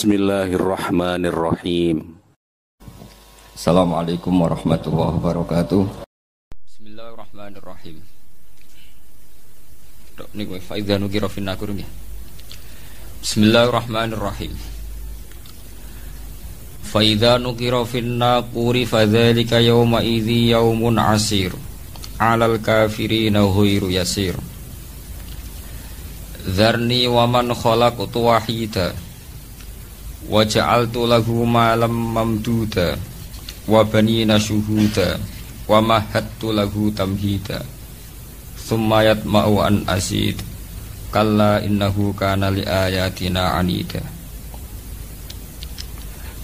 Bismillahirrahmanirrahim. Assalamualaikum warahmatullahi wabarakatuh. Bismillahirrahmanirrahim. Niku fa idza nukira fin nakur nggih. Bismillahirrahmanirrahim. Fa idza nukira fin naquri fadzalika yawma idzi yaumun asir 'alal kafirina ghairu yasir. Dzarni wa man khalaqtu wahida wa ja'altu lahu malam mamduda wa banina syuhuda wa mahattu lahu tamhida thumma yatma'u an asid kalla innahu kana li ayatina anida.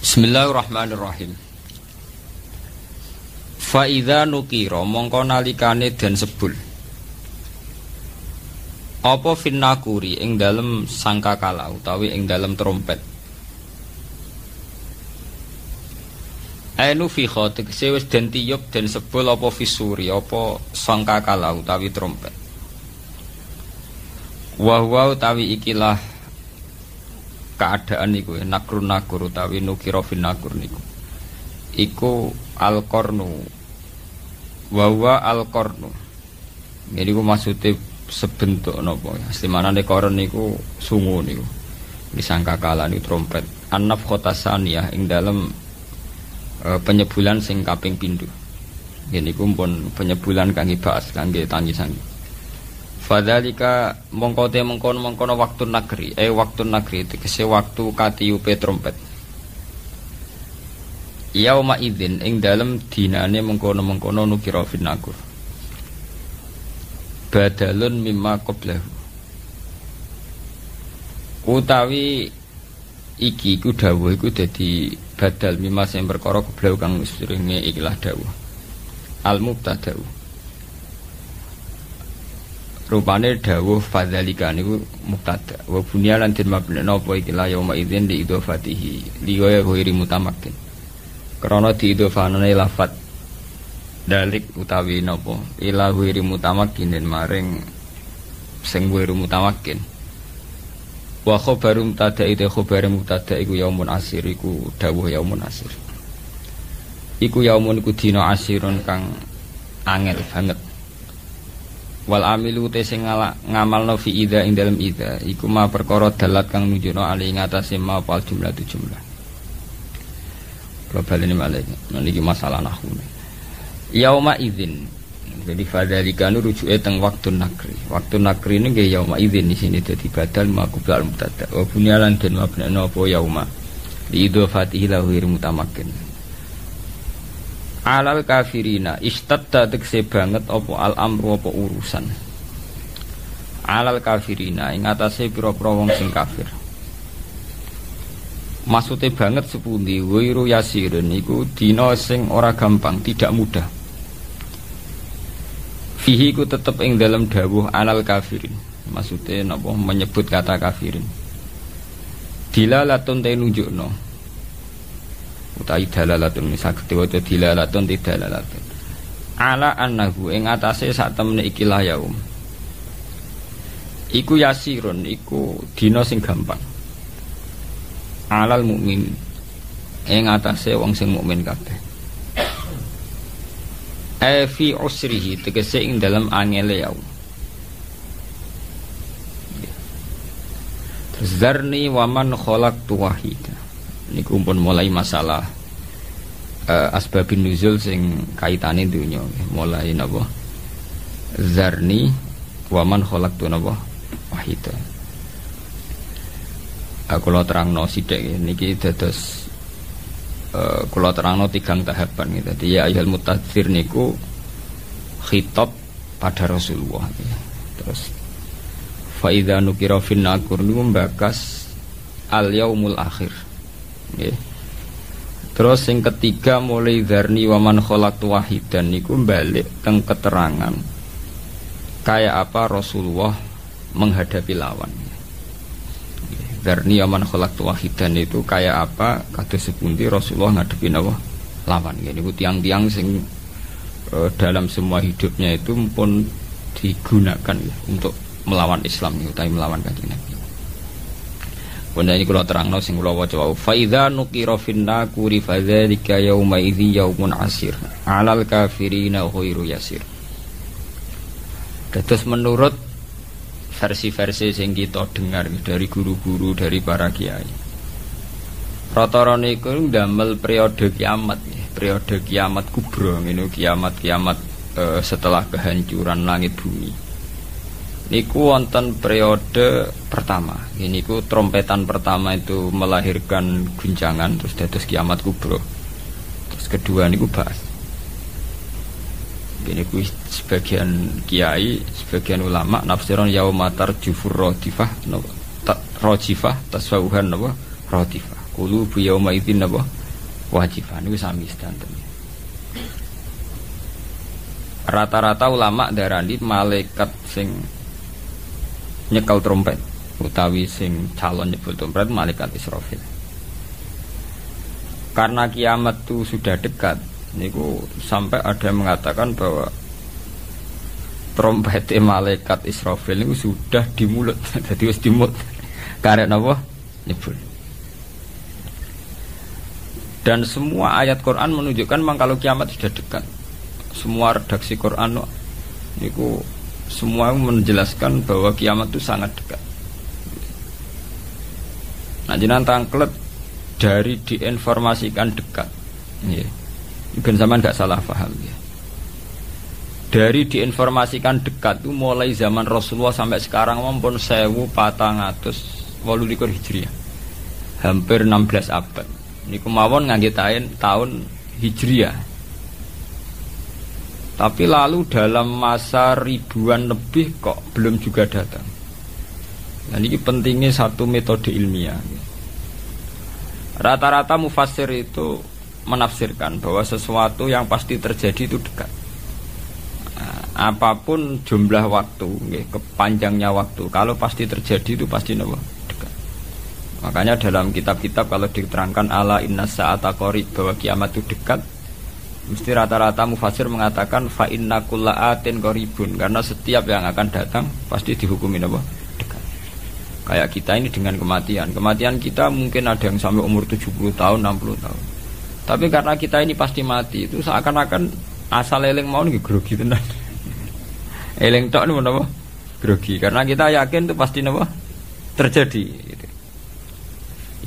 Bismillahirrahmanirrahim. Fa idza nukira mongko nalikane den sebul apa finnakuri ing dalem sangkakala utawi ing dalem trompet. Ainu fi khotik sewis den tiyub den sebul apa fisuri apa sangkakala utawi trompet. Wa utawi ikilah keadaan niku nakrun nakur utawi nukira finnakur niku. Iku al-qarnu. Wa al-qarnu. Niku maksude sebentuk napa asli manane koron niku sungu niku disangkakala niku trompet annaf khotasaniyah ing dalem penyebulan sing kaping pindho niku pun penyebulan kangge baas kangge tangisan fadzalika mongko mengkono waktu negeri waktu negeri tegese waktu katiyupe trompet yauma idzin ing dalem dinane mengkono nukira finnakur badalun mimma qablahu utawi iki ku dawuh iku dadi badal mimma sing perkara qablahu kang sedurunge ikilah dawuh al mubtada'u rupane dawuh fadzalika niku mubtada wa bunya lan den mabna apa ikilah yauma idzin li idhofatihi liya ghairi mutamakin krana diidhofane lafat dalik utawi napa ila wiri mutamakin den maring sing wiri mutamakin wa khabaru mutada ite khabare mutada iku yaumun asir iku dawuh yaumun asir iku yaumun iku dina asirun kang angel banget wal amilu te sing ngamalno fi ida ing dalem ida iku ma perkara dalat kang nunjukno ali ngatasé ma pal jumlah global ini malih niki masalah nahwu yauma idzin. Jadi fadzalika nu rujuke teng waktu nakri ini nggih yauma idzin di sini dadi badal maqbul mubtada wa bunyalan den mabna apa yauma li idhofatihi lahu mutamakin alal kafirina istadda tekse banget apa al amru apa urusan alal kafirina ing atase pira-pira wong sing kafir maksude banget sepundi wiru yasirin iku dina sing ora gampang tidak mudah fihi ku tetep ing dalam dawuh alal kafirin maksude napa menyebut kata kafirin dilalatun te nunjukno utawi dalalatun saged waca dilalatun tidalalatun ala annahu ing atase sak temene ikilah yaum iku yasirun iku dina sing gampang alal mukmin ing atase wong sing mukmin kabeh fi usrihi tegese ing dalam angele yaum terus zarni wa man khalaqtu wahida niku pun mulai masalah asbabun nuzul sing kaitane dunya mulai napa zarni wa man khalaqtu napa wahida kula terangno sithik niki dados kula terangno tigang tahapan gitu. Jadi ya ayyuhal mutaththir niku khitab pada Rasulullah. Terus fa idza nukira fin nakur niku mbakas al yaumul akhir. Nggih. Terus yang ketiga mulai dzarni wa man khalaqtu wahidan niku balik teng keterangan kayak apa Rasulullah menghadapi lawan. Dzarni wa man khalaqtu wahidan itu kayak apa kados sepundi Rasulullah ngadepi napa lawan. Niku tiang-tiang sing dalam semua hidupnya itu pun digunakan ya, untuk melawan Islam utawi melawan Kanjeng Nabi. Pun ini kula terangno sing kula waca wau. Fa idza nuqira fin naquri fa dzalika yauma idzi yaumun asir. 'Alal kafirina ghairu yasir. Terus menurut versi-versi sing kita dengar dari guru-guru, dari para kiai, rata-rata niku ndamel periode kiamat, periode kiamat kubra, ngene kiamat-kiamat setelah kehancuran langit bumi. Niku wonten periode pertama. Niku trompetan pertama itu melahirkan guncangan terus dados kiamat kubra. Terus kedua niku bahas. Ini ku sebagian kiai, sebagian ulama nafsiron yaumatar jufur rodifah, rojifah tasawuhan napa rodifah. Kulu bu yauma idzin napa wajifah. Niku sami sedanten. Rata-rata ulama darani malaikat sing nyekel trompet utawi sing calon nyebul trompet malaikat Israfil. Karena kiamat itu sudah dekat, niku sampai ada yang mengatakan bahwa trompet malaikat Israfil niku sudah di mulut, jadi wis di mulut. Karek napa? Nyebul. Dan semua ayat Quran menunjukkan memang kalau kiamat sudah dekat. Semua redaksi Quran niku semua menjelaskan bahwa kiamat itu sangat dekat. Nah, jenengan tangklet dari diinformasikan dekat. Nggih. Ben sampean gak salah paham ya. Dari diinformasikan dekat itu mulai zaman Rasulullah sampai sekarang maupun 1428 Hijriah. Hampir 16 abad. Niku mawon ngangge tahun Hijriah. Tapi lalu dalam masa ribuan lebih kok belum juga datang. Nah, ini pentingnya satu metode ilmiah. Rata-rata mufassir itu menafsirkan bahwa sesuatu yang pasti terjadi itu dekat. Nah, apapun jumlah waktu, kepanjangnya waktu, kalau pasti terjadi itu pasti dekat. Makanya dalam kitab-kitab kalau diterangkan ala inna sa'ata qarib bahwa kiamat itu dekat, mesti rata-rata mufassir mengatakan fa inna kulla atin qaribun, karena setiap yang akan datang pasti dihukumi dekat. Kayak kita ini dengan kematian. Kematian kita mungkin ada yang sampai umur 70 tahun, 60 tahun. Tapi karena kita ini pasti mati, itu seakan-akan asal eling mau nggih grogi tenan. Eling tok niku napa? Grogi, karena kita yakin itu pasti terjadi.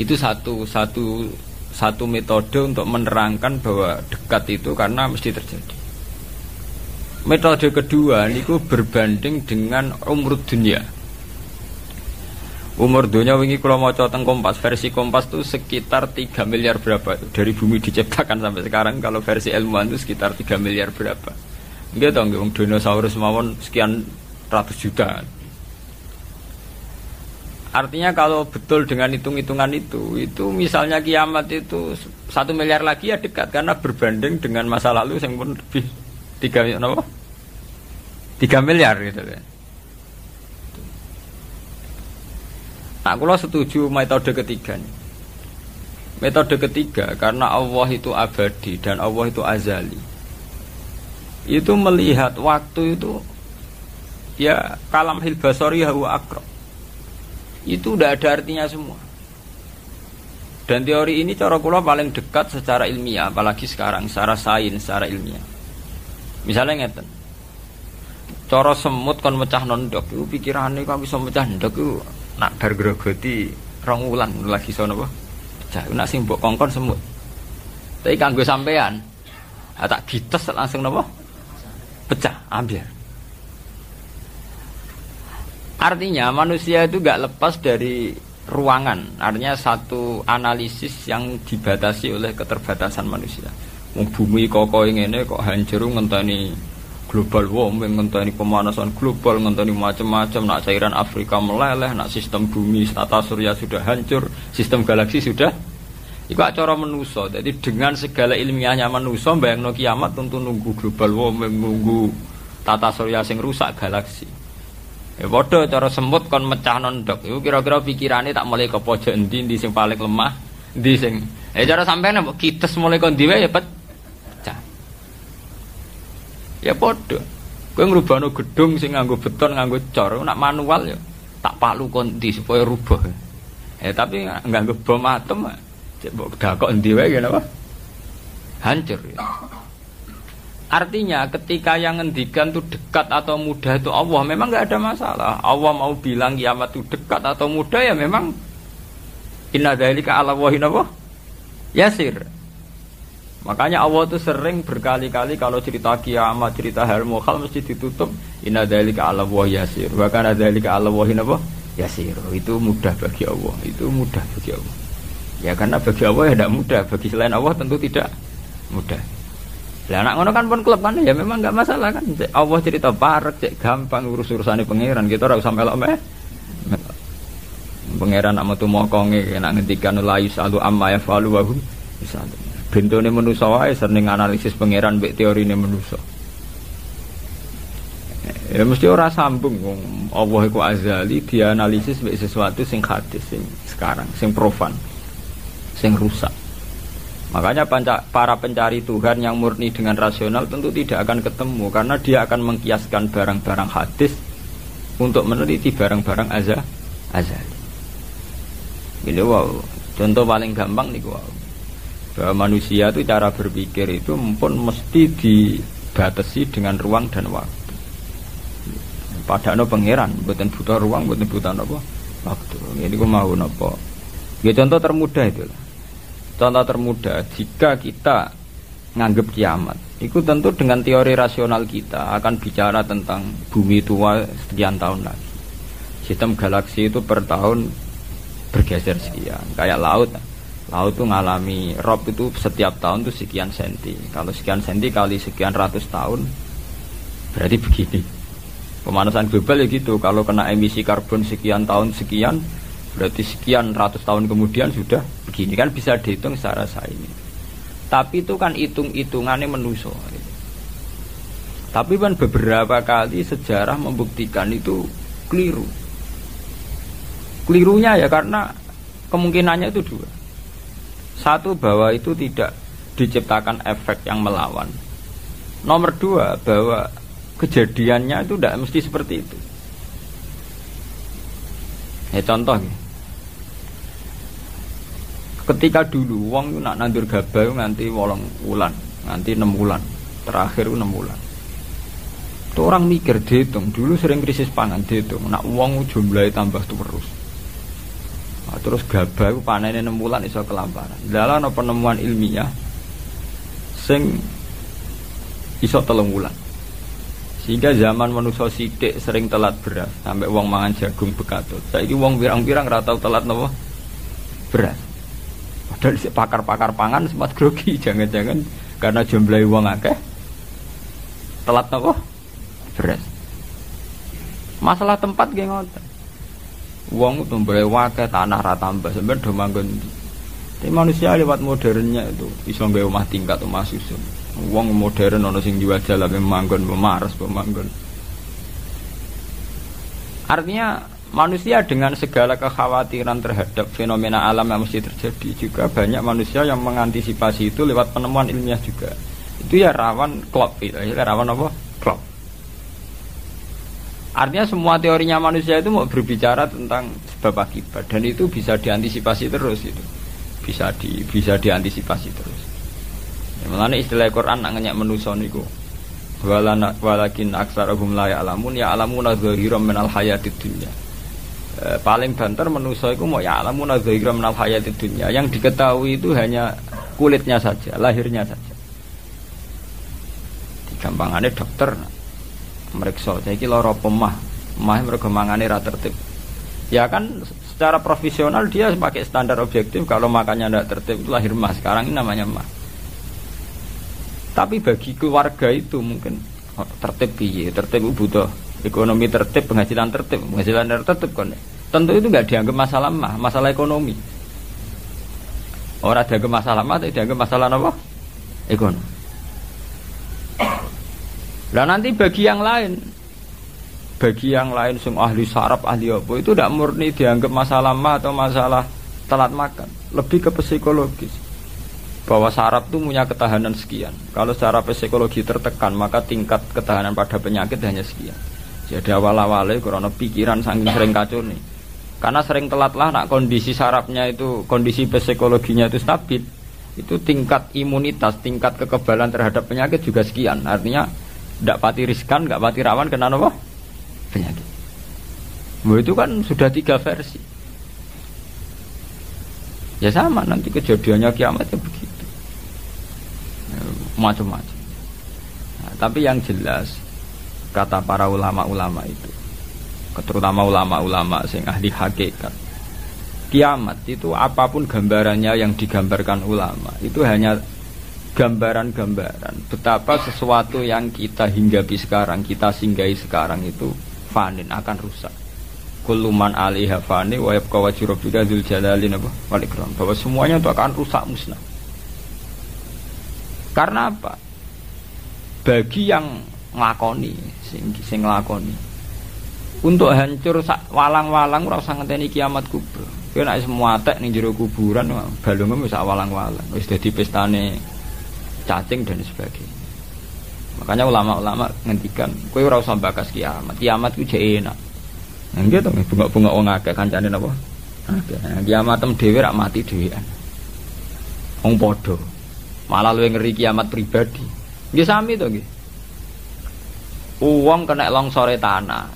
Itu satu metode untuk menerangkan bahwa dekat itu karena mesti terjadi. Metode kedua niku berbanding dengan umur dunia. Umur dunia wingi kula maca teng Kompas, versi Kompas itu sekitar 3 miliar berapa itu dari bumi diciptakan sampai sekarang. Kalau versi ilmuwan itu sekitar 3 miliar berapa. Nggih to nggih wong dinosaurus mawon sekian ratus juta. Artinya kalau betul dengan hitung-hitungan itu misalnya kiamat itu 1 miliar lagi ya dekat, karena berbanding dengan masa lalu yang pun lebih 3 miliar gitu ya. Nah, kalau setuju metode ketiga nih. Metode ketiga karena Allah itu abadi dan Allah itu azali. Itu melihat waktu itu ya kalamhil basari huwa aqrab. Itu udah ada artinya semua. Dan teori ini cara kula paling dekat secara ilmiah, apalagi sekarang secara sains, secara ilmiah. Misalnya ngeten. Cara semut kon mecah ndok iku pikirane kok bisa mecah ndok iku nak bar grogoti 2 wulan lagi iso napa? Pecah. Nak sing mbok kongkon semut. Tapi kanggo sampean tak gites langsung napa? Pecah, ambiar. Artinya manusia itu gak lepas dari ruangan. Artinya satu analisis yang dibatasi oleh keterbatasan manusia. Bumi kokoh ngene kok hancur ngenteni global warming, ngenteni pemanasan global, ngenteni macam-macam. Nak cairan Afrika meleleh, nak sistem bumi tata surya sudah hancur, sistem galaksi sudah. Iku acara manusa. Jadi dengan segala ilmiahnya manusa bayangno kiamat tentu nunggu global warming, nunggu tata surya sing rusak galaksi. Ya padha cara semut kon mecah ndok. Iku kira-kira pikirane tak mulai ke pojok endi sing paling lemah, endi sing. Cara sampean mbok kites mulai kon diwe ya pecah. Ya padha. Kowe ngrubahno gedung sing nganggo beton, nganggo cor, nak manual ya tak palu kon ndi supaya rubah. Tapi nganggo bom atom cek mbok dakok endi wae ngene apa? Hancur. Ya. Artinya ketika yang ngendikan itu dekat atau mudah itu Allah, memang enggak ada masalah. Allah mau bilang kiamat itu dekat atau mudah ya memang inna dzalika 'ala Allahi yasir. Makanya Allah itu sering berkali-kali kalau cerita kiamat, cerita hal mukhal mesti ditutup inna dzalika 'ala Allahi yasir. Wa kana dzalika 'ala Allahi yasir. Itu mudah bagi Allah, itu mudah bagi Allah. Ya karena bagi Allah ya tidak mudah, bagi selain Allah tentu tidak mudah. Lah anak ngono kan pun klub kan ya memang enggak masalah kan. Allah cerita parek cek gampang urus-urusane pangeran, kita ora usah melok meh. Pangeran nak metu mokonge nek ngendikan la yusalu amma yafalu wa hum yusalu. Bentone manusa wae sering analisis pangeran mbek teorine manusa. Ya mesti ora sambung wong Allah iku azali dianalisis mbek sesuatu sing hadis sing sekarang, sing profan, sing rusak. Makanya para pencari Tuhan yang murni dengan rasional tentu tidak akan ketemu karena dia akan mengkiaskan barang-barang hadis untuk meneliti barang-barang azali. Ini wow, contoh paling gampang nih wow. Bahwa manusia itu cara berpikir itu pun mesti dibatasi dengan ruang dan waktu. Padahal pangeran, bukan butuh ruang, bukan butuh apa waktu. Ini aku mau apa? Ya contoh termudah itu. Contoh termudah, jika kita nganggep kiamat, itu tentu dengan teori rasional kita akan bicara tentang bumi tua sekian tahun lagi. Sistem galaksi itu per tahun bergeser sekian, kayak laut. Laut itu ngalami rob itu setiap tahun itu sekian senti. Kalau sekian senti kali sekian ratus tahun, berarti begini. Pemanasan global ya gitu. Kalau kena emisi karbon sekian tahun sekian, berarti sekian ratus tahun kemudian sudah begini, kan bisa dihitung secara sains. Tapi itu kan hitung-hitungannya manusia. Tapi kan beberapa kali sejarah membuktikan itu keliru. Kelirunya ya karena kemungkinannya itu dua. Satu, bahwa itu tidak diciptakan efek yang melawan. Nomor dua, bahwa kejadiannya itu tidak mesti seperti itu. Ya contoh, ketika dulu wong nak nandur gabah nganti 8 wulan, nganti 6 wulan, terakhir 6 wulan. Itu orang mikir dihitung, dulu sering krisis pangan dihitung, nak wong jumlahnya tambah terus. Nah, terus gabah itu panennya 6 wulan iso kelaparan. Dalam penemuan ilmiah sing iso 3 wulan. Sehingga zaman manusia sithik sering telat beras, sampai wong mangan jagung bekatut. Saiki wong pirang-pirang ora tau telat napa beras. Padahal pakar-pakar pangan sempat grogi, jangan-jangan karena jumlah wong akeh telat napa beras. Masalah tempat nggih ngoten. Wong tumbahe akeh tanah ra tambah sampeyan do manggon. Tapi manusia lewat modernnya itu iso nggawe omah tingkat, omah susun. Wong modern ana sing jual jalan manggon pemaras pemanggon. Artinya manusia dengan segala kekhawatiran terhadap fenomena alam yang mesti terjadi, juga banyak manusia yang mengantisipasi itu lewat penemuan ilmiah juga. Itu ya rawan klop, ya rawan apa? Klop. Artinya semua teorinya manusia itu mau berbicara tentang sebab akibat, dan itu bisa diantisipasi terus itu. Bisa diantisipasi terus. Ya, mulane istilah Quran nak ngenyak manusa niku. Walakin aktsarahum la ya'lamun ya'lamuna dzahiran minal hayatid dunya. Paling banter manusa iku mau ya'lamuna dzahiran minal hayatid dunya. Yang diketahui itu hanya kulitnya saja, lahirnya saja. Digampangane dokter meriksa saiki lara pemah mergo mangane ra tertib. Ya kan secara profesional dia pakai standar objektif, kalau makannya tidak tertib itu lahir mah. Sekarang ini namanya mah. Tapi bagi keluarga itu mungkin tertib piye? Tertib butuh ekonomi tertib, penghasilan tertib kan. Tentu itu enggak dianggap masalah mah, masalah ekonomi. Orang dianggap masalah mah, tapi dianggap masalah apa? Ekonomi. Lah nanti bagi yang lain sing ahli saraf, ahli apa itu tidak murni dianggap masalah mah atau masalah telat makan, lebih ke psikologis. Bahwa saraf itu punya ketahanan sekian. Kalau secara psikologi tertekan, maka tingkat ketahanan pada penyakit hanya sekian. Jadi awal-awalnya karena pikiran saking sering kacau nih. Karena sering telat lah, nak kondisi sarafnya itu, kondisi psikologinya itu stabil, itu tingkat imunitas, tingkat kekebalan terhadap penyakit juga sekian. Artinya tidak pati riskan, tidak pati rawan kena apa? Penyakit. Itu kan sudah 3 versi. Ya sama nanti kejadiannya kiamat ya begitu, macam-macam. Nah, tapi yang jelas kata para ulama-ulama itu, terutama ulama-ulama sing ahli hakikat, kiamat itu apapun gambarannya yang digambarkan ulama itu hanya gambaran-gambaran betapa sesuatu yang kita hinggapi sekarang, kita singgahi sekarang itu fanin, akan rusak. Kullu man 'alaiha fani wa yabqa wajhu rabbika dzul jalali wal ikram, bahwa semuanya itu akan rusak musnah. Karena apa? Bagi yang nglakoni, sing nglakoni untuk hancur walang-walang ora usah ngenteni kiamat kubra. Kowe nek semua atek ning jero kuburan balungmu wis walang-walang, wis dadi pestane cacing dan sebagainya. Makanya ulama-ulama ngendikan kowe ora usah bakas kiamat. Kiamat ku jek enak. Nah nggih to bunga-bunga wong akeh kancane napa? Akeh. Kiamatem dhewe rak mati dhewean. Wong padha. Malah luwih ngeri kiamat pribadi. Nggih sami to nggih. Wong kena longsore tanah.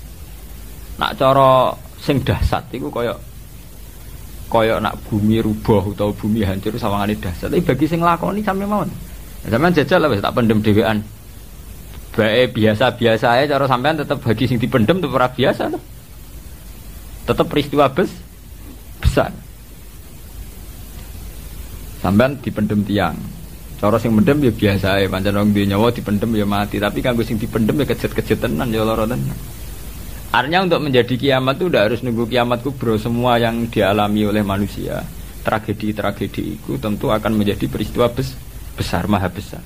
Nak cara sing dahsyat iku kaya nak bumi rubuh utawa bumi hancur sawangane dahsyat. Tapi bagi sing lakoni sampe mawon. Sampeyan jajal lah wis tak pendem dhewean. Bae biasa-biasa ae cara sampean tetep bagi sing dipendem tetep ora biasa to. Tetep peristiwa besar. Sampean dipendem tiang. Cara sing mendem ya biasa ae, pancen wong duwe nyawa dipendem ya mati, tapi kanggo sing dipendem ya kejet-kejet tenan ya lara tenan. Artinya untuk menjadi kiamat itu tidak harus nunggu kiamat kubro. Semua yang dialami oleh manusia, tragedi-tragedi itu tentu akan menjadi peristiwa besar, maha besar.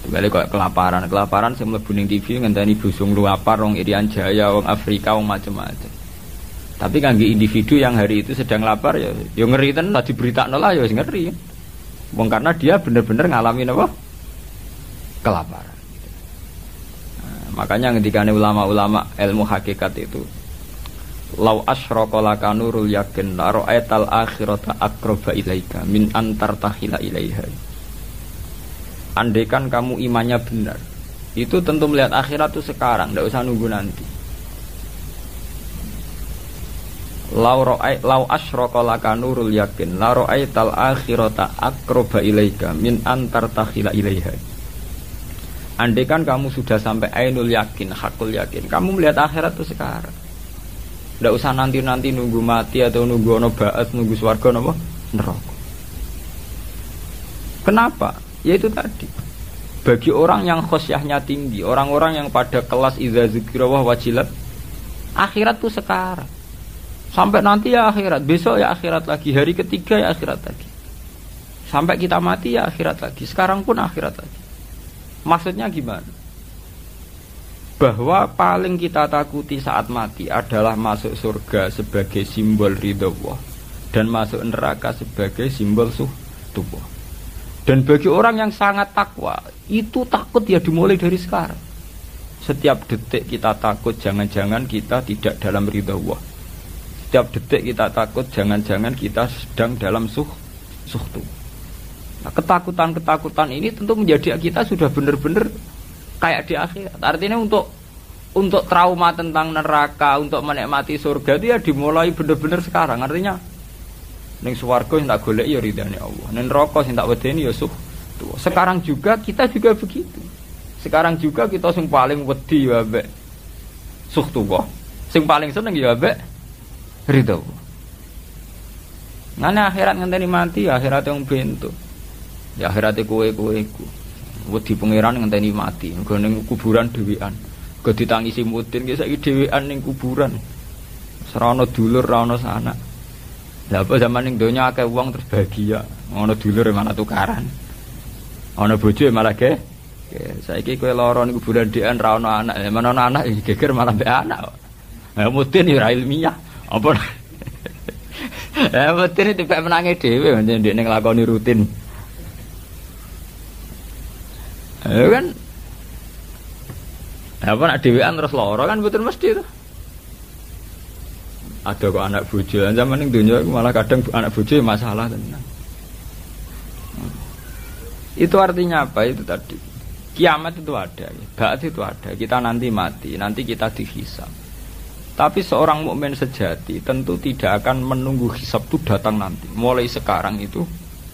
Kembali kok kelaparan saya mlebu ning TV ngenteni busung luapar wong Irian Jaya, wong Afrika, wong macam-macam. Tapi kangge individu yang hari itu sedang lapar ya ngeri tenan tadi beritakno lah ya wis ngeri. Wong karena dia benar-benar ngalamin apa? Kelaparan. Makanya ketika ulama-ulama ilmu hakikat itu lau asyraqa laka nurul yakin la ra'aital akhirata aqraba ilaika min antar tahila ilaiha. Andaikan kamu imannya benar, itu tentu melihat akhirat itu sekarang, tidak usah nunggu nanti. Lau asyraqa laka nurul yakin la ra'aital akhirata aqraba ilaika min antar tahila ilaiha. Andaikan kamu sudah sampai ainul yakin, hakul yakin, kamu melihat akhirat itu sekarang. Tidak usah nanti-nanti nunggu mati atau nunggu ono ba'ats, nunggu swarga napa neraka. Kenapa? Ya itu tadi. Bagi orang yang khosyahnya tinggi, orang-orang yang pada kelas idza dzikra wa wajilat, akhirat itu sekarang. Sampai nanti ya akhirat, besok ya akhirat lagi, hari ketiga ya akhirat lagi. Sampai kita mati ya akhirat lagi, sekarang pun akhirat lagi. Maksudnya gimana? Bahwa paling kita takuti saat mati adalah masuk surga sebagai simbol ridha Allah dan masuk neraka sebagai simbol suhtuwah. Dan bagi orang yang sangat takwa, itu takut ya dimulai dari sekarang. Setiap detik kita takut jangan-jangan kita tidak dalam ridha Allah. Setiap detik kita takut jangan-jangan kita sedang dalam suhtuwah. Nah, ketakutan-ketakutan ini tentu menjadi kita sudah benar-benar kayak di akhirat. Artinya untuk trauma tentang neraka, untuk menikmati surga itu ya dimulai benar-benar sekarang. Artinya ning swarga sing tak golek ya ridane Allah. Ning neraka sing tak wedeni ya suhtuwah. Sekarang juga kita juga begitu. Sekarang juga kita sing paling wedi ya mbek suhtuwah. Sing paling seneng ya mbek ridha Allah. Nane akhirat ngenteni mati, akhirat yang bentuk. Ya akhirate kowe iku wedi pangeran ngenteni mati, nggo ning kuburan dhewean. Nggo ditangisi mudin ki saiki dhewean ning kuburan. Ora ana dulur, ora ana sanak. Lah apa zaman ning donya akeh wong terus bahagia, ana dulur malah tukaran. Ana bojo malah ge. Saiki kowe lara ning kuburan dhewean ra ana anak, mana ana anak geger malah mbek anak. Lah mudin ya ora ilmiah. Apa? Mudin tipe menange dhewe ndek ning lakoni rutin. Kan apa nak dhewean terus lara kan mboten mesti to. Ada kok anak bojo. Zaman ning donya malah kadang anak bojo masalah tenan. Itu artinya apa itu tadi? Kiamat itu ada, ba'ats itu ada. Kita nanti mati, nanti kita dihisab. Tapi seorang mukmin sejati tentu tidak akan menunggu hisab itu datang nanti. Mulai sekarang itu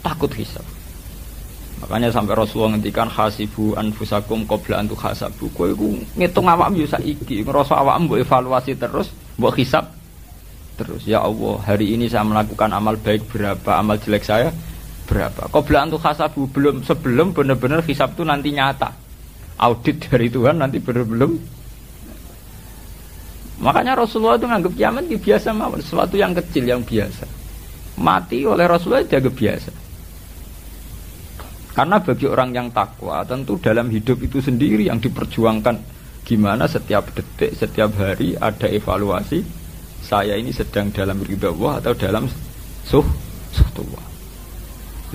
takut hisab. Makanya sampai Rasulullah ngendikan hasibu anfusakum qabla an tuhasabu. Kowe iku ngitung awakmu yo saiki, ngrasa awakmu mbok evaluasi terus, mbok hisab terus. Ya Allah, hari ini saya melakukan amal baik berapa, amal jelek saya berapa. Qabla an tuhasabu, sebelum benar-benar hisab itu nanti nyata. Audit dari Tuhan nanti belum. Makanya Rasulullah itu nganggap kiamat biasa mawon, sesuatu yang kecil yang biasa. Mati oleh Rasulullah dianggap biasa. Karena bagi orang yang takwa tentu dalam hidup itu sendiri yang diperjuangkan gimana setiap detik, setiap hari ada evaluasi saya ini sedang dalam ridha Allah atau dalam suhtullah.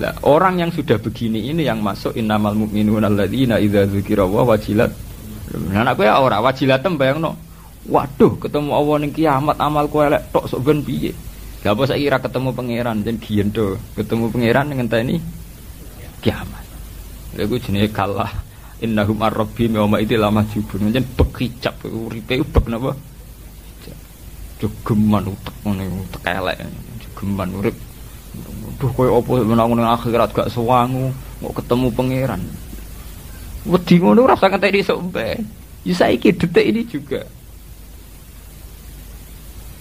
Nah, orang yang sudah begini ini yang masuk innamal mu'minuna alladzina idza dzukirallahu wajilat. Nah, aku ya ora wajilatem bayangno. Waduh, ketemu Allah ning kiamat amalku elek tok sok ben piye. Lah apa saiki ora ketemu pangeran jen diendo, ketemu pangeran ngenteni kiamat. Lha iku jenenge kalah innahum ar-rabbihim yawma idzil lamajubun. Jen bekicap uripe ubek napa? Jogeman utek ngene utek elek. Jogeman urip. Duh koyo apa menang ning akhirat gak sewangu, kok ketemu pangeran. Wedi ngono ora usah ngenteni sok ben. Ya saiki detik ini juga.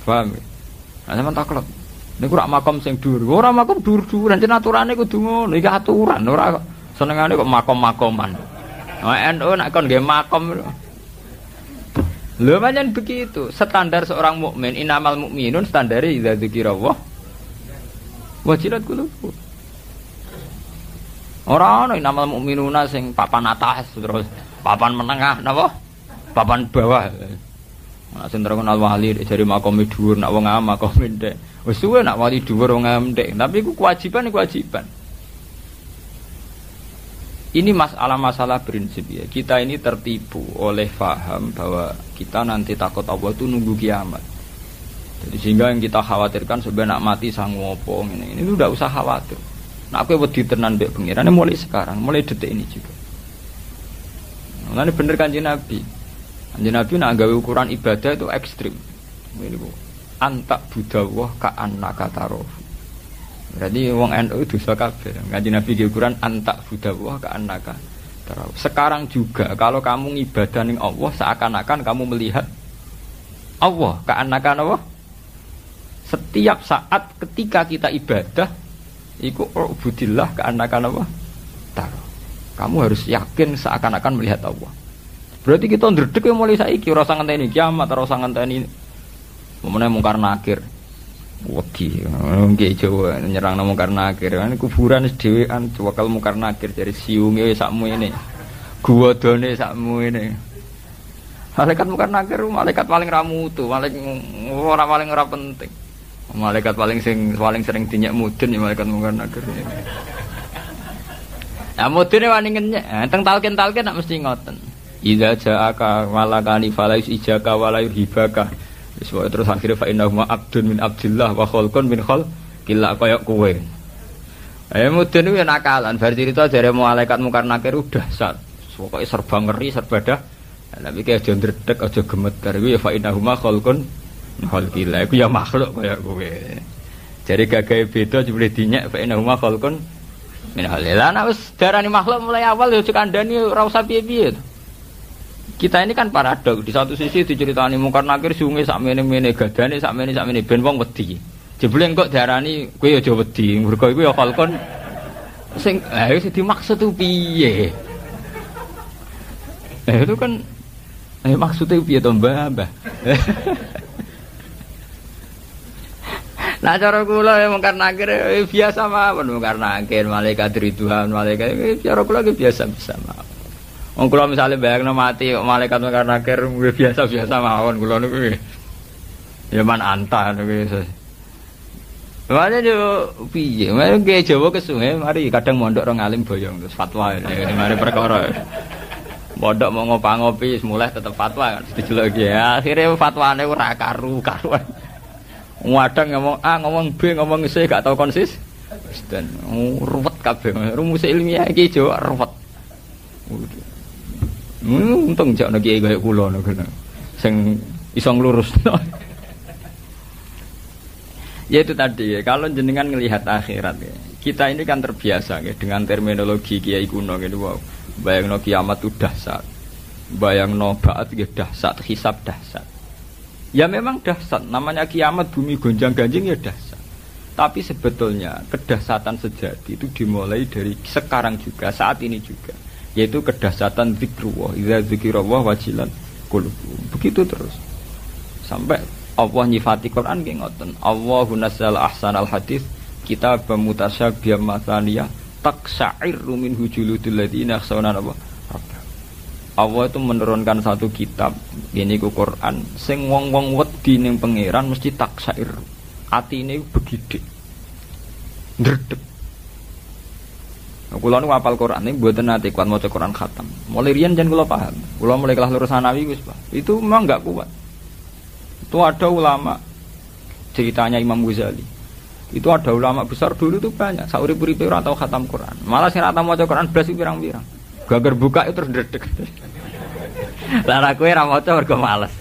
Paham? Nah, sampean taklek. Niku rak makom sing dhuwur. Ora makom dhuwur-dhuwuran, jen aturane kudu ngono. Iki aturan, ora senengane kok makom-makoman. Nah, NU nek kon nggih makom. Lho pancen begitu. Standar seorang mukmin, innamal mukminun standare idza dzikirallah wajilat qulubuhum. Ora ana innamal mukminuna sing papan atas terus papan menengah napa? Papan bawah. Nek sing terkenal wali jare makome dhuwur, nek wong am makome ndek. Wis suwe nek wali dhuwur wong am ndek, tapi iku kewajiban. Ini masalah prinsip ya. Kita ini tertipu oleh faham bahwa kita nanti takut Allah itu nunggu kiamat. Jadi sehingga yang kita khawatirkan sebenarnya nak mati sangu opo ini udah usah khawatir. Nak kowe wedi tenan mbek pengiran mulai sekarang, mulai detik ini juga. Nah, ini bener Kanjeng Nabi. Kanjeng Nabi nak gawe ukuran ibadah itu ekstrim. Ini bu, antak budawah ka annaka taroh. Berarti wong NU dosa kabeh. Kanjeng Nabi gawe ukuran antak budawah ka annaka taroh. Sekarang juga kalau kamu ngibadah ning Allah seakan-akan kamu melihat Allah ka annaka Allah. Setiap saat ketika kita ibadah iku ubudillah ka annaka Allah taroh. Kamu harus yakin seakan-akan melihat Allah. Berarti kita ndredeg mulai saiki ora usah ngenteni kiamat, ora usah ngenteni momene mungkar nakir. Wedi nggih Jawa nyerang mungkar nakir. Kan kuburan wis dhewean wakal mungkar nakir dari siunge sakmu ini. Guwadane sakmu ini. Malaikat mungkar nakir malaikat paling ra mutu, malaikat ora paling ora penting. Malaikat paling sering dinyek mudun ya malaikat mungkar nakir. Nah mudune wani ngenyek, teng talken-talken nak mesti ngoten. Idza ja'aka malakani falais ijaka walayur hibaka. Terus akhirnya fa innahu abdun min abdillah wa khalqun min khalqillah kaya kowe. Mudun kuwi nakalan, bar cerita jare malaikat mungkar nakir udah sat. Pokoke serba ngeri, serba dah. Tapi ki aja ndredeg, aja gemeter kuwi ya fa innahu khalqun min khalqillah. Iku ya makhluk kaya kowe. Jare gagahe beda jebule dinyek fa innahu khalqun min khalqillah. Nek wis darani makhluk mulai awal ya aja kandhani ora usah piye-piye. Kita ini kan paradok. Di satu sisi diceritani mungkar nakir sungai sakmene-mene, gadane sakmene ben wong wedi. Jebule engko diarani kowe aja wedi, mergo iku ya falkon sing wis dimaksud ku piye? Itu kan maksudnya piye to, Mbah? Nah cara kula mungkar nakir biasa mawon, mungkar nakir malaikat ridwan, malaikat cara kula biasa-biasa mawon. Wong kula misale bayangno mati kok malaikat mungkar nakir biasa-biasa mawon kula niku. Ya man anta niku. Wae yo piye? Wae ge Jawa kesuwe mari kadang mondok ora ngalim boyong terus fatwa mari perkara. Mondok mau ngopi-ngopi mulai tetep fatwa kan dijelok iki. Akhire fatwane ora karu-karuan. Wadang ngomong A, ngomong B, ngomong C gak tau konsis. Dan ruwet kabeh. Rumus ilmiah iki jo ruwet. Untung jak nek kiai kaya kula niku. Sing iso nglurusno. Ya itu tadi ya, kalau jenengan melihat akhirat ya, kita ini kan terbiasa ya, dengan terminologi kiai kuno gitu. Wow, bayangno kiamat itu dahsyat, bayangno ba'at ya dahsyat, hisab dahsyat. Ya memang dahsyat, namanya kiamat bumi gonjang-ganjing ya dahsyat. Tapi sebetulnya kedahsyatan sejati itu dimulai dari sekarang juga, saat ini juga, yaitu kedahsyatan zikrullah, idza zikrullah wajilan qulubuhum. Begitu terus sampai Allah nyifati Quran nggih ngoten. Allahu nazzala ahsanal hadits kitaban mutasyabihan mathaniyah taqsa'irru minhu juludul ladzina yakhshawna Allah. Allah itu menurunkan satu kitab ini ku Quran sing wong-wong wedi ning pangeran mesti taqsa'ir. Atine begide. Ndredeg. Kula nu hafal Quran iki mboten nate kuat maca Quran khatam. Mulai riyen jan kula paham. Kula mulai kelas lurus sanawi wis, Pak. Itu memang enggak kuat. Itu ada ulama ceritanya Imam Ghazali. Itu ada ulama besar dulu itu banyak. Saurip-uripe ora tau khatam Quran. Malah sing ora tau maca Quran blas pirang-pirang. Gagar buka itu terus ndredeg. Lah kowe ora maca mergo males.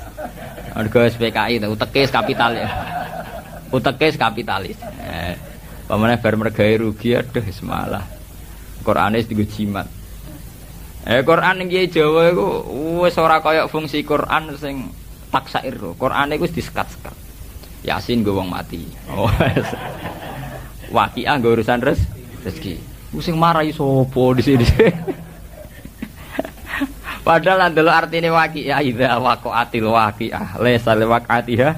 Mergo SPKI itu utekis kapitalis. Utekis kapitalis. Pamane bar mergawe rugi aduh wis malah. Qur'ane digo jimat. Quran ning Jawa iku wis ora kaya fungsi Quran sing taksair lho. Qur'ane iku wis disekat-sekat. Yasin nggo wong mati. Oh. Waqiah nggo urusan rezeki. Ku sing marahi sapa di sini. Padahal ndelok artine waqiah idza waqa'atil waqiah laisa liwaqatiha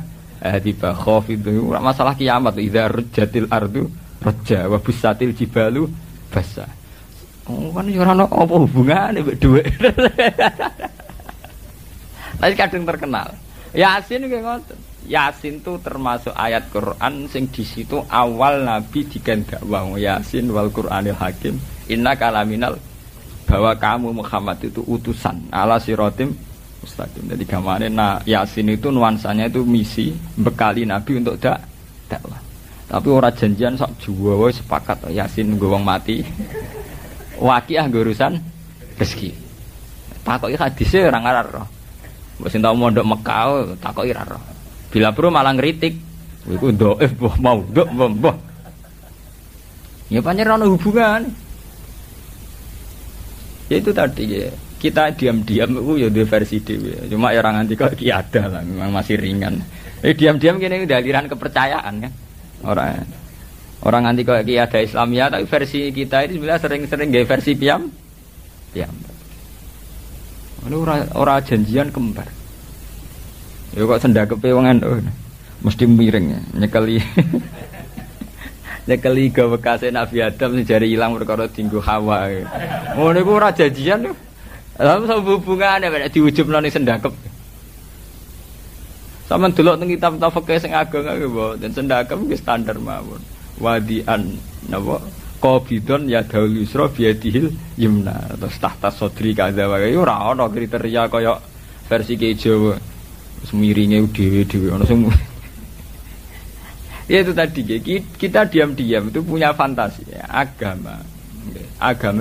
tiba khafidu. Ora masalah kiamat idza rujjatil ardu rajja wa busatil jibalu basa. Oh kan ora ono apa hubungane mbek dhuwit. Tapi kadang terkenal. Yasin kayak ngoten. Yasin itu termasuk ayat Quran sing di situ awal Nabi digandakwah Yasin wal Qur'anil Hakim innaka laminal bahwa kamu Muhammad itu utusan ala siratim mustaqim. Jadi gamane Yasin itu nuansanya itu misi bekali Nabi untuk dakwah. Tapi ora janjian sak juwa sepakat Yasin nggo wong mati. Waqiah nggo urusan rezeki. Takoki hadise ora ngarep. Mbok sing tau mondok Mekah takoki ra roh. Bila perlu malah ngritik. Iku dhaif mbah mau nduk mbah. Ya pancen ora ono hubungan. Ya itu tadi ya. Kita diam-diam itu ya di versi dhewe. Cuma ya ora nganti kok iki ada lah, memang masih ringan. Diam-diam kene udah aliran kepercayaan kan. Orang nganti kok iki ada Islamia tapi versi kita ini sebenarnya sering gawe versi piam. Ora janjian kembar. Ya kok sendakepe wong NU mesti miring ya, nyekeli. Nyekeli gawe bekase Nabi Adam sing jare ilang perkara dienggo Hawa. Ngono iku ora janjian lho. Lah sama hubungane nek diwujubno ning sendakep. Sampeyan delok teng kitab fikih sing ageng-ageng mboten sendakep wis standar mawon. Wadian napa? Qabidon ya daul yusra biadihil yumna atau tahta sodri kadza wae ora ana kriteria kaya versi Jawa semiringe dhewe-dhewe ana sing ya itu tadi kita diam-diam itu punya fantasi ya, agama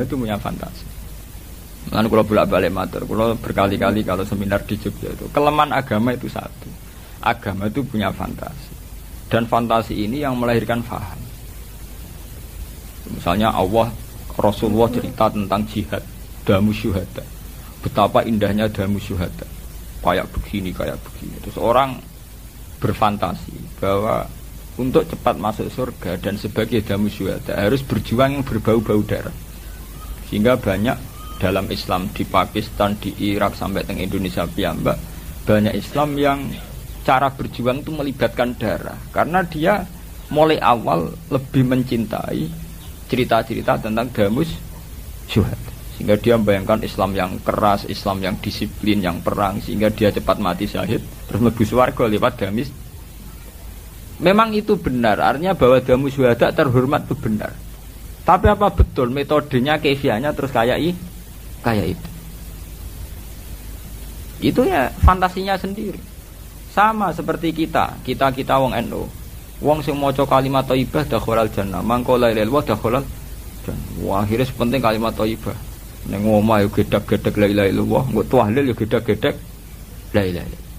itu punya fantasi. Kan kalau bolak-balik matur, kalau berkali-kali kalau seminar di Jogja itu kelemahan agama itu satu, agama itu punya fantasi dan fantasi ini yang melahirkan faham. Misalnya Allah Rasulullah cerita tentang jihad damu syuhada, betapa indahnya damu syuhada, kayak begini. Terus orang berfantasi bahwa untuk cepat masuk surga dan sebagai damu syuhada harus berjuang yang berbau-bau darah. Sehingga banyak dalam Islam di Pakistan, di Irak sampai ke Indonesia piyambak, banyak Islam yang cara berjuang itu melibatkan darah karena dia mulai awal lebih mencintai cerita-cerita tentang damus syuhad, sehingga dia membayangkan Islam yang keras, Islam yang disiplin, yang perang, sehingga dia cepat mati syahid terus mlebu swarga lewat damis. Memang itu benar, artinya bahwa damus syuhada terhormat itu benar. Tapi apa betul metodenya, kefiahnya terus kayak itu? Itu ya fantasinya sendiri. Sama seperti kita wong NU. Wong sing maca kalimat thayyibah dakhalal jannah, mangko la ilaha illallah dakhalal jannah. Wah, akhire penting kalimat thayyibah. Ning omah yo gedhek-gedhek la ilaha illallah, nggo tahlil yo gedhek-gedhek la ilaha illallah.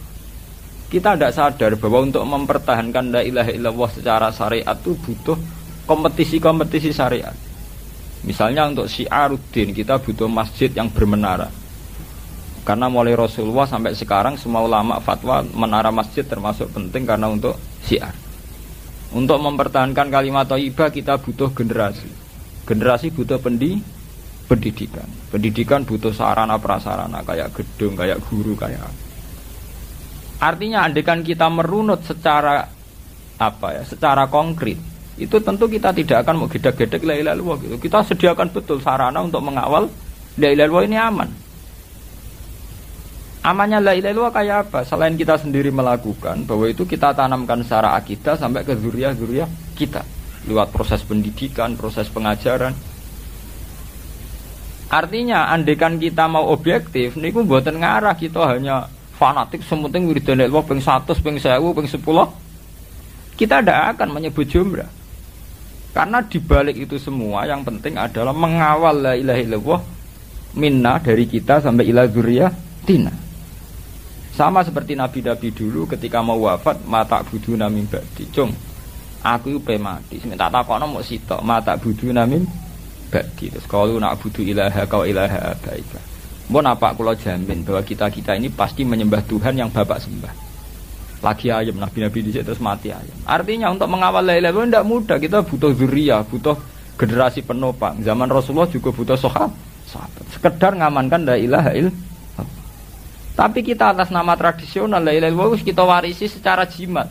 Kita tidak sadar bahwa untuk mempertahankan la ilaha illallah secara syariat itu butuh kompetisi-kompetisi syariat. Misalnya untuk syiaruddin kita butuh masjid yang bermenara. Karena mulai Rasulullah sampai sekarang semua ulama fatwa menara masjid termasuk penting karena untuk syiar. Untuk mempertahankan kalimat thayyibah kita butuh generasi. Generasi butuh pendidikan. Pendidikan butuh sarana prasarana kayak gedung, kayak guru, kayak. Artinya andaikan kita merunut secara secara konkret, itu tentu kita tidak akan mau gedek-gedek la ilaha illallah gitu. Kita sediakan betul sarana untuk mengawal la ilaha illallah ini aman. Amannya la ilaha illallah kayak apa? Selain kita sendiri melakukan, bahwa itu kita tanamkan secara akidah sampai ke zuriyah-zuriyah kita lewat proses pendidikan, proses pengajaran. Artinya andaikan kita mau objektif, niku mboten ngarah kita hanya fanatik sementing wiridan la ilaha ping 100, ping 1000, ping 10. Kita tidak akan menyebut jumlah. Karena dibalik itu semua yang penting adalah mengawal la ilaha illallah minna dari kita sampai ila zuriyatina. Sama seperti nabi-nabi dulu ketika mau wafat, mata buduna min ba'di. Cung, aku pe mati. Seminta takono mok sitok, mata buduna min ba'di. Terus kalau nak budu ilaha kau ilaha abaika. Mbon apa kula jamin bahwa kita-kita ini pasti menyembah Tuhan yang Bapak sembah. Lagi ayam nabi-nabi di situ terus mati ayam. Artinya untuk mengawal la ilaha illallah tidak mudah. Kita butuh zuriyah, butuh generasi penopang. Zaman Rasulullah juga butuh sahabat. Sekedar ngamankan la ilaha illallah. Tapi kita atas nama tradisional la ilaha illallah kita warisi secara jimat.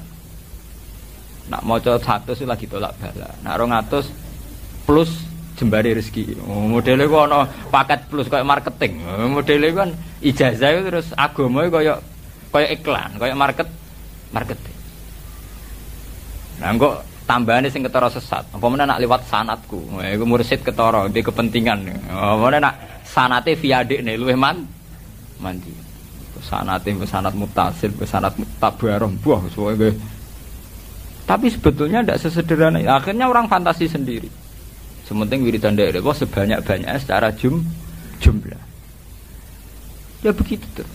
Nak maca 100 lagi tolak bala. Nak 200 plus jembare rezeki. Modele ku ana paket plus kayak marketing. Modele kan ijazah terus agama kayak iklan, kayak marketing. Nah kok tambahane sing ketara sesat. Apa meneh nak liwat sanatku. Iku mursid ketara ndek kepentingan. Apa meneh nak sanate via dekne luwih mandi. Sanat mutasil, sanat tabarah, buah semuanya. Tapi sebetulnya tidak sesederhana. Akhirnya orang fantasi sendiri. Sementing wiridan daerah sebanyak-banyaknya secara jumlah. Ya begitu tuh.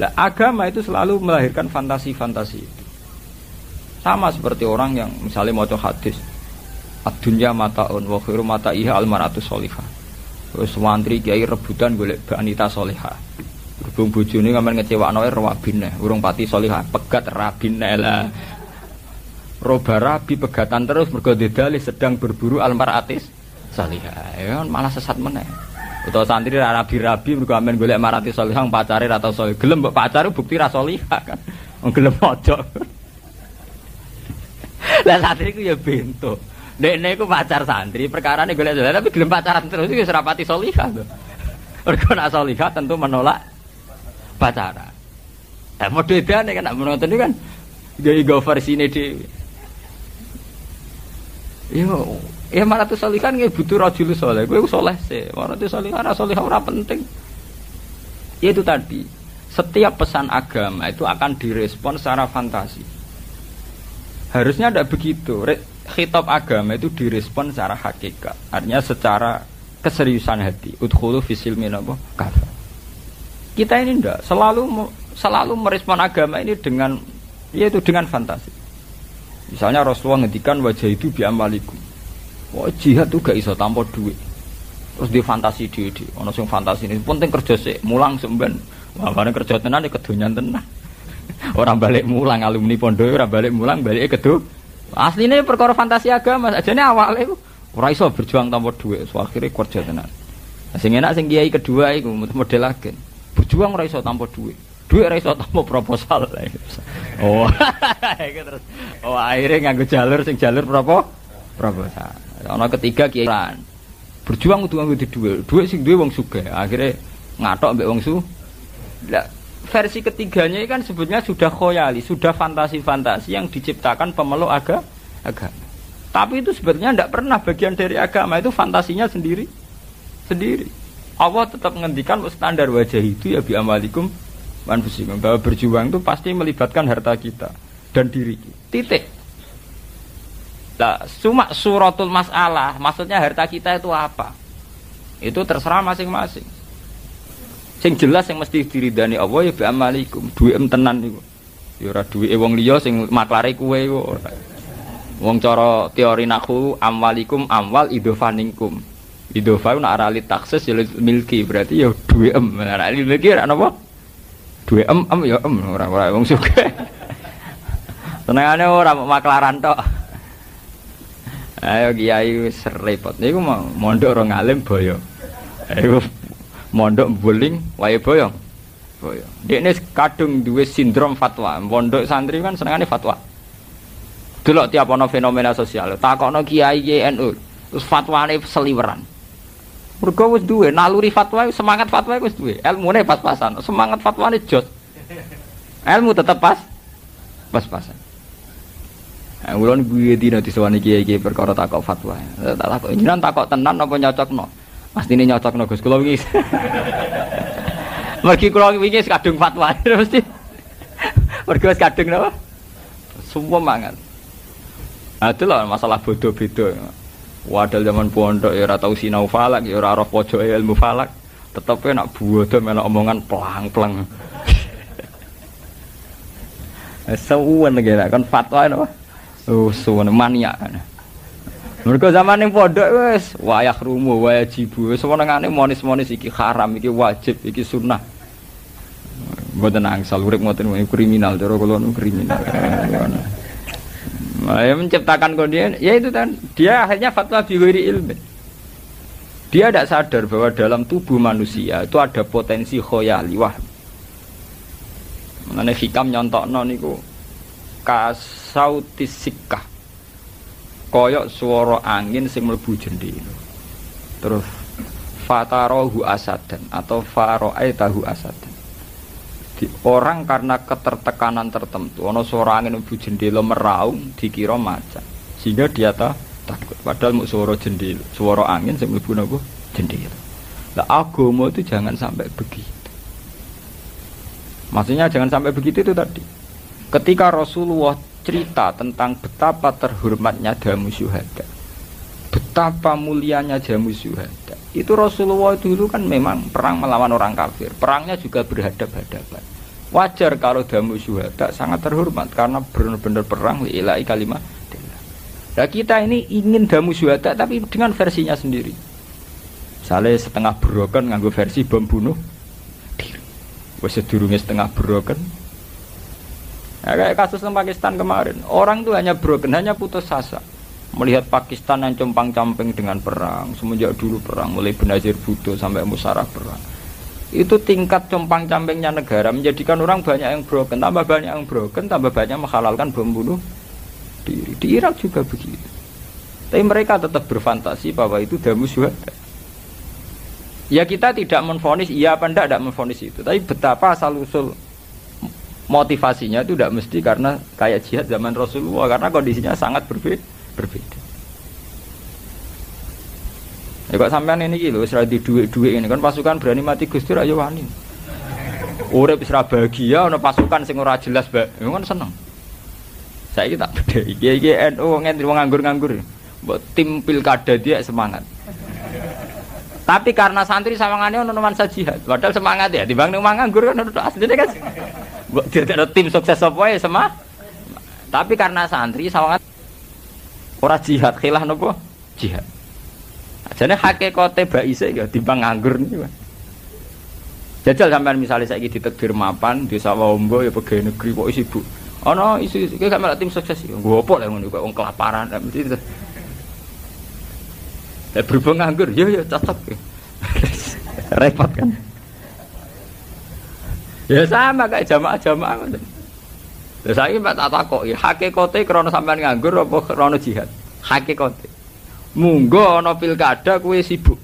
Lah agama itu selalu melahirkan fantasi-fantasi itu. Sama seperti orang yang misalnya maca hadis, ad-dunya mataun wa khairu mataiha al-mar'atu sholihah. Terus wantri kiai rebutan golek wanita sholihah. Berhubung bojone ngamen ngecewakno rawabine, urung pati sholihah, pegat rabine lah. Roba rabi pegatan terus mergo dalih sedang berburu almaratis sholihah. Ya malah sesat meneh. Utawa santri rabi-rabi mergo amen golek marati sholihah pacare ra tau sholih. Gelem mbok pacare bukti ra sholihah kan. Wong gelem aja. Lah santri ku ya bento. Dekne iku pacar santri, perkarane golek sholihah tapi gelem pacaran terus iki wis ra pati sholihah to. Mergo nek sholihah tentu menolak pacaran. Nah, modedane kan nak menonton itu kan gaya versi ini dhewe. Ya maratu sholihah nggih butuh rajul saleh. Kowe saleh sih. Maratu sholihah ora saleh ora penting. Ya itu tadi. Setiap pesan agama itu akan direspon secara fantasi. Harusnya tidak begitu. Khitab agama itu direspon secara hakikat. Artinya secara keseriusan hati. Udkhulu fisil minapa kafa. Kita ini enggak selalu merespon agama ini dengan fantasi. Misalnya Rasulullah ngendikan wajah itu bi amalikum. Wah jihad tuh gak iso tanpa duit. Terus di fantasi dhewe. Ono sing fantasi ini penting kerja sik, mulang semben. Wah bareng kerja tenan iki kedonyan tenan. Orang balik mulang alumni pondok ora balik mulang balike kedo. Asline perkara fantasi agama, ajane awale ora iso berjuang tanpa duit, so akhire kerja tenan. Sing enak sing kiai kedua iku model agen. Berjuang ora iso tanpa duit. Duit ora iso tanpa proposal. Oh. Iku terus akhirnya nganggo jalur proposal. Ana ketiga kiai berjuang kudu nganggo duit. Duit sing duwe wong sugih. Akhirnya ngatok mbek wong su. Lah versi ketiganya kan sebetulnya sudah khoyali, sudah fantasi-fantasi yang diciptakan pemeluk agama. Tapi itu sebetulnya tidak pernah bagian dari agama, itu fantasinya sendiri. Allah tetap menghentikan standar wajah itu ya bi amalikum manfusikum, bahwa berjuang itu pasti melibatkan harta kita dan diri. Titik. Lah, cuma suratul masalah, maksudnya harta kita itu apa? Itu terserah masing-masing. Sing jelas yang mesti diridani Allah ya bi amalikum, duwe tenan niku. Ya ora duwe wong liya sing maklare kowe iku. Wong cara teori nahwu amwalikum amwal idhofaningkum. Idhofa nek ora li taksis ya milki, berarti ya duwe nek li milki ora napa? Duwe ya ora wong sugih. Senengane ora maklaran tok. Ayo kiai wis repot. Niku mondok ora ngalim boyo. Ayo mondok buling wae boyong. Boyo. Dekne kadung duwe sindrom fatwa. Mondok santri kan senengane fatwa. Delok tiap ana fenomena sosial, takokno kiai NU, terus fatwane seliweran. Mergo wis duwe naluri fatwa, semangat fatwa wis duwe. Ilmune pas-pasan, semangat fatwane jos. Ilmu tetep pas-pasan. Ulun guyu dina disewani kiai-kiai perkara takok fatwa. Tak takok jenengan takok tenan apa nyocokno? Pastine nyocokno Gus kula wingi. Mergi kula wingi kadung fatwa mesti. Mergo wis kadung napa? Semua mangan. Adalah masalah bodoh beda. Wadal zaman pondok ya ora tau sinau falak, ya ora roh pojoke ilmu falak. Tetep nak bodoh melok omongan plang-plang. Suwen lagi kan fatwa napa? Oh, suwen maniak kan. Mergo zaman ning pondok wis wayah rumu, wayah jibu, wis senengane monis-monis iki haram, iki wajib, iki sunnah. Mboten angsal urip ngoten kriminal, cara kula nu kriminal. Ya menciptakan kondisi, ya itu kan dia akhirnya fatwa bighairi ilmi. Dia tidak sadar bahwa dalam tubuh manusia itu ada potensi khoyali wah. Mengenai hikam nyontokno niku kasautis sikah, koyok suara angin sing mlebu jendela. Terus fatarohu asadan atau faro'aitahu asadan. Di orang karena ketertekanan tertentu, ono suara angin mlebu jendela meraung dikira macan, sehingga dia takut. Padahal mau suara jendela, suara angin sing mlebu napa jendela. Lah agama itu jangan sampai begitu. Maksudnya jangan sampai begitu itu tadi. Ketika Rasulullah cerita tentang betapa terhormatnya jamu syuhada, betapa mulianya jamu syuhada, itu Rasulullah dulu kan memang perang melawan orang kafir, perangnya juga berhadap-hadapan. Wajar kalau jamu syuhada sangat terhormat karena benar-benar perang lillahi kalimat. Nah kita ini ingin jamu syuhada tapi dengan versinya sendiri. Misalnya setengah broken nganggo versi bom bunuh diri. Wes sedurunge setengah broken. Nah, kayak kasus di Pakistan kemarin, orang itu hanya broken, hanya putus asa melihat Pakistan yang compang-camping dengan perang. Semenjak dulu perang, mulai Benazir Bhutto sampai Musharraf perang, itu tingkat compang-campingnya negara menjadikan orang banyak yang broken, tambah banyak yang broken, tambah banyak menghalalkan bom bunuh diri. Di Irak juga begitu. Tapi mereka tetap berfantasi bahwa itu damu syuhada. Ya kita tidak menvonis iya apa tidak menvonis itu, tapi betapa asal-usul motivasinya itu tidak mesti karena kayak jihad zaman Rasulullah, karena kondisinya sangat berbeda. Ya kok sampean ini gitu, wis ra di duit-duit ini kan pasukan berani mati Gusti ra yo wani. Urip wis ra bahagia ana pasukan sing ora jelas bae. Ya kan seneng. Saiki tak beda iki NU ngene wong nganggur-nganggur. Mbok tim pilkada dia semangat. Tapi karena santri sawangane ono nuansa jihad. Padahal semangat ya dibanding wong nganggur kan asline kan. Mbok dadi tim sukses apa ya semah. Tapi karena santri sawangan ora jihad khilah napa? Jihad. Ajane hakikate baise ya timbang nganggur niku. Jajal sampean misale saiki ditakdir mapan desa Wombo ya pegawai negeri kok sibuk. Ana isu iki gak melok tim sukses iki. Nggo opo lek ngono kok wong kelaparan mesti. Lah berhubung nganggur ya cocok. Repot kan. Ya sama kayak jamaah-jamaah ngoten. Lah saiki Pak tak takoki, hakikate krana sampean nganggur apa krana jihad? Hakikate. Munggo ana pilkada kowe sibuk.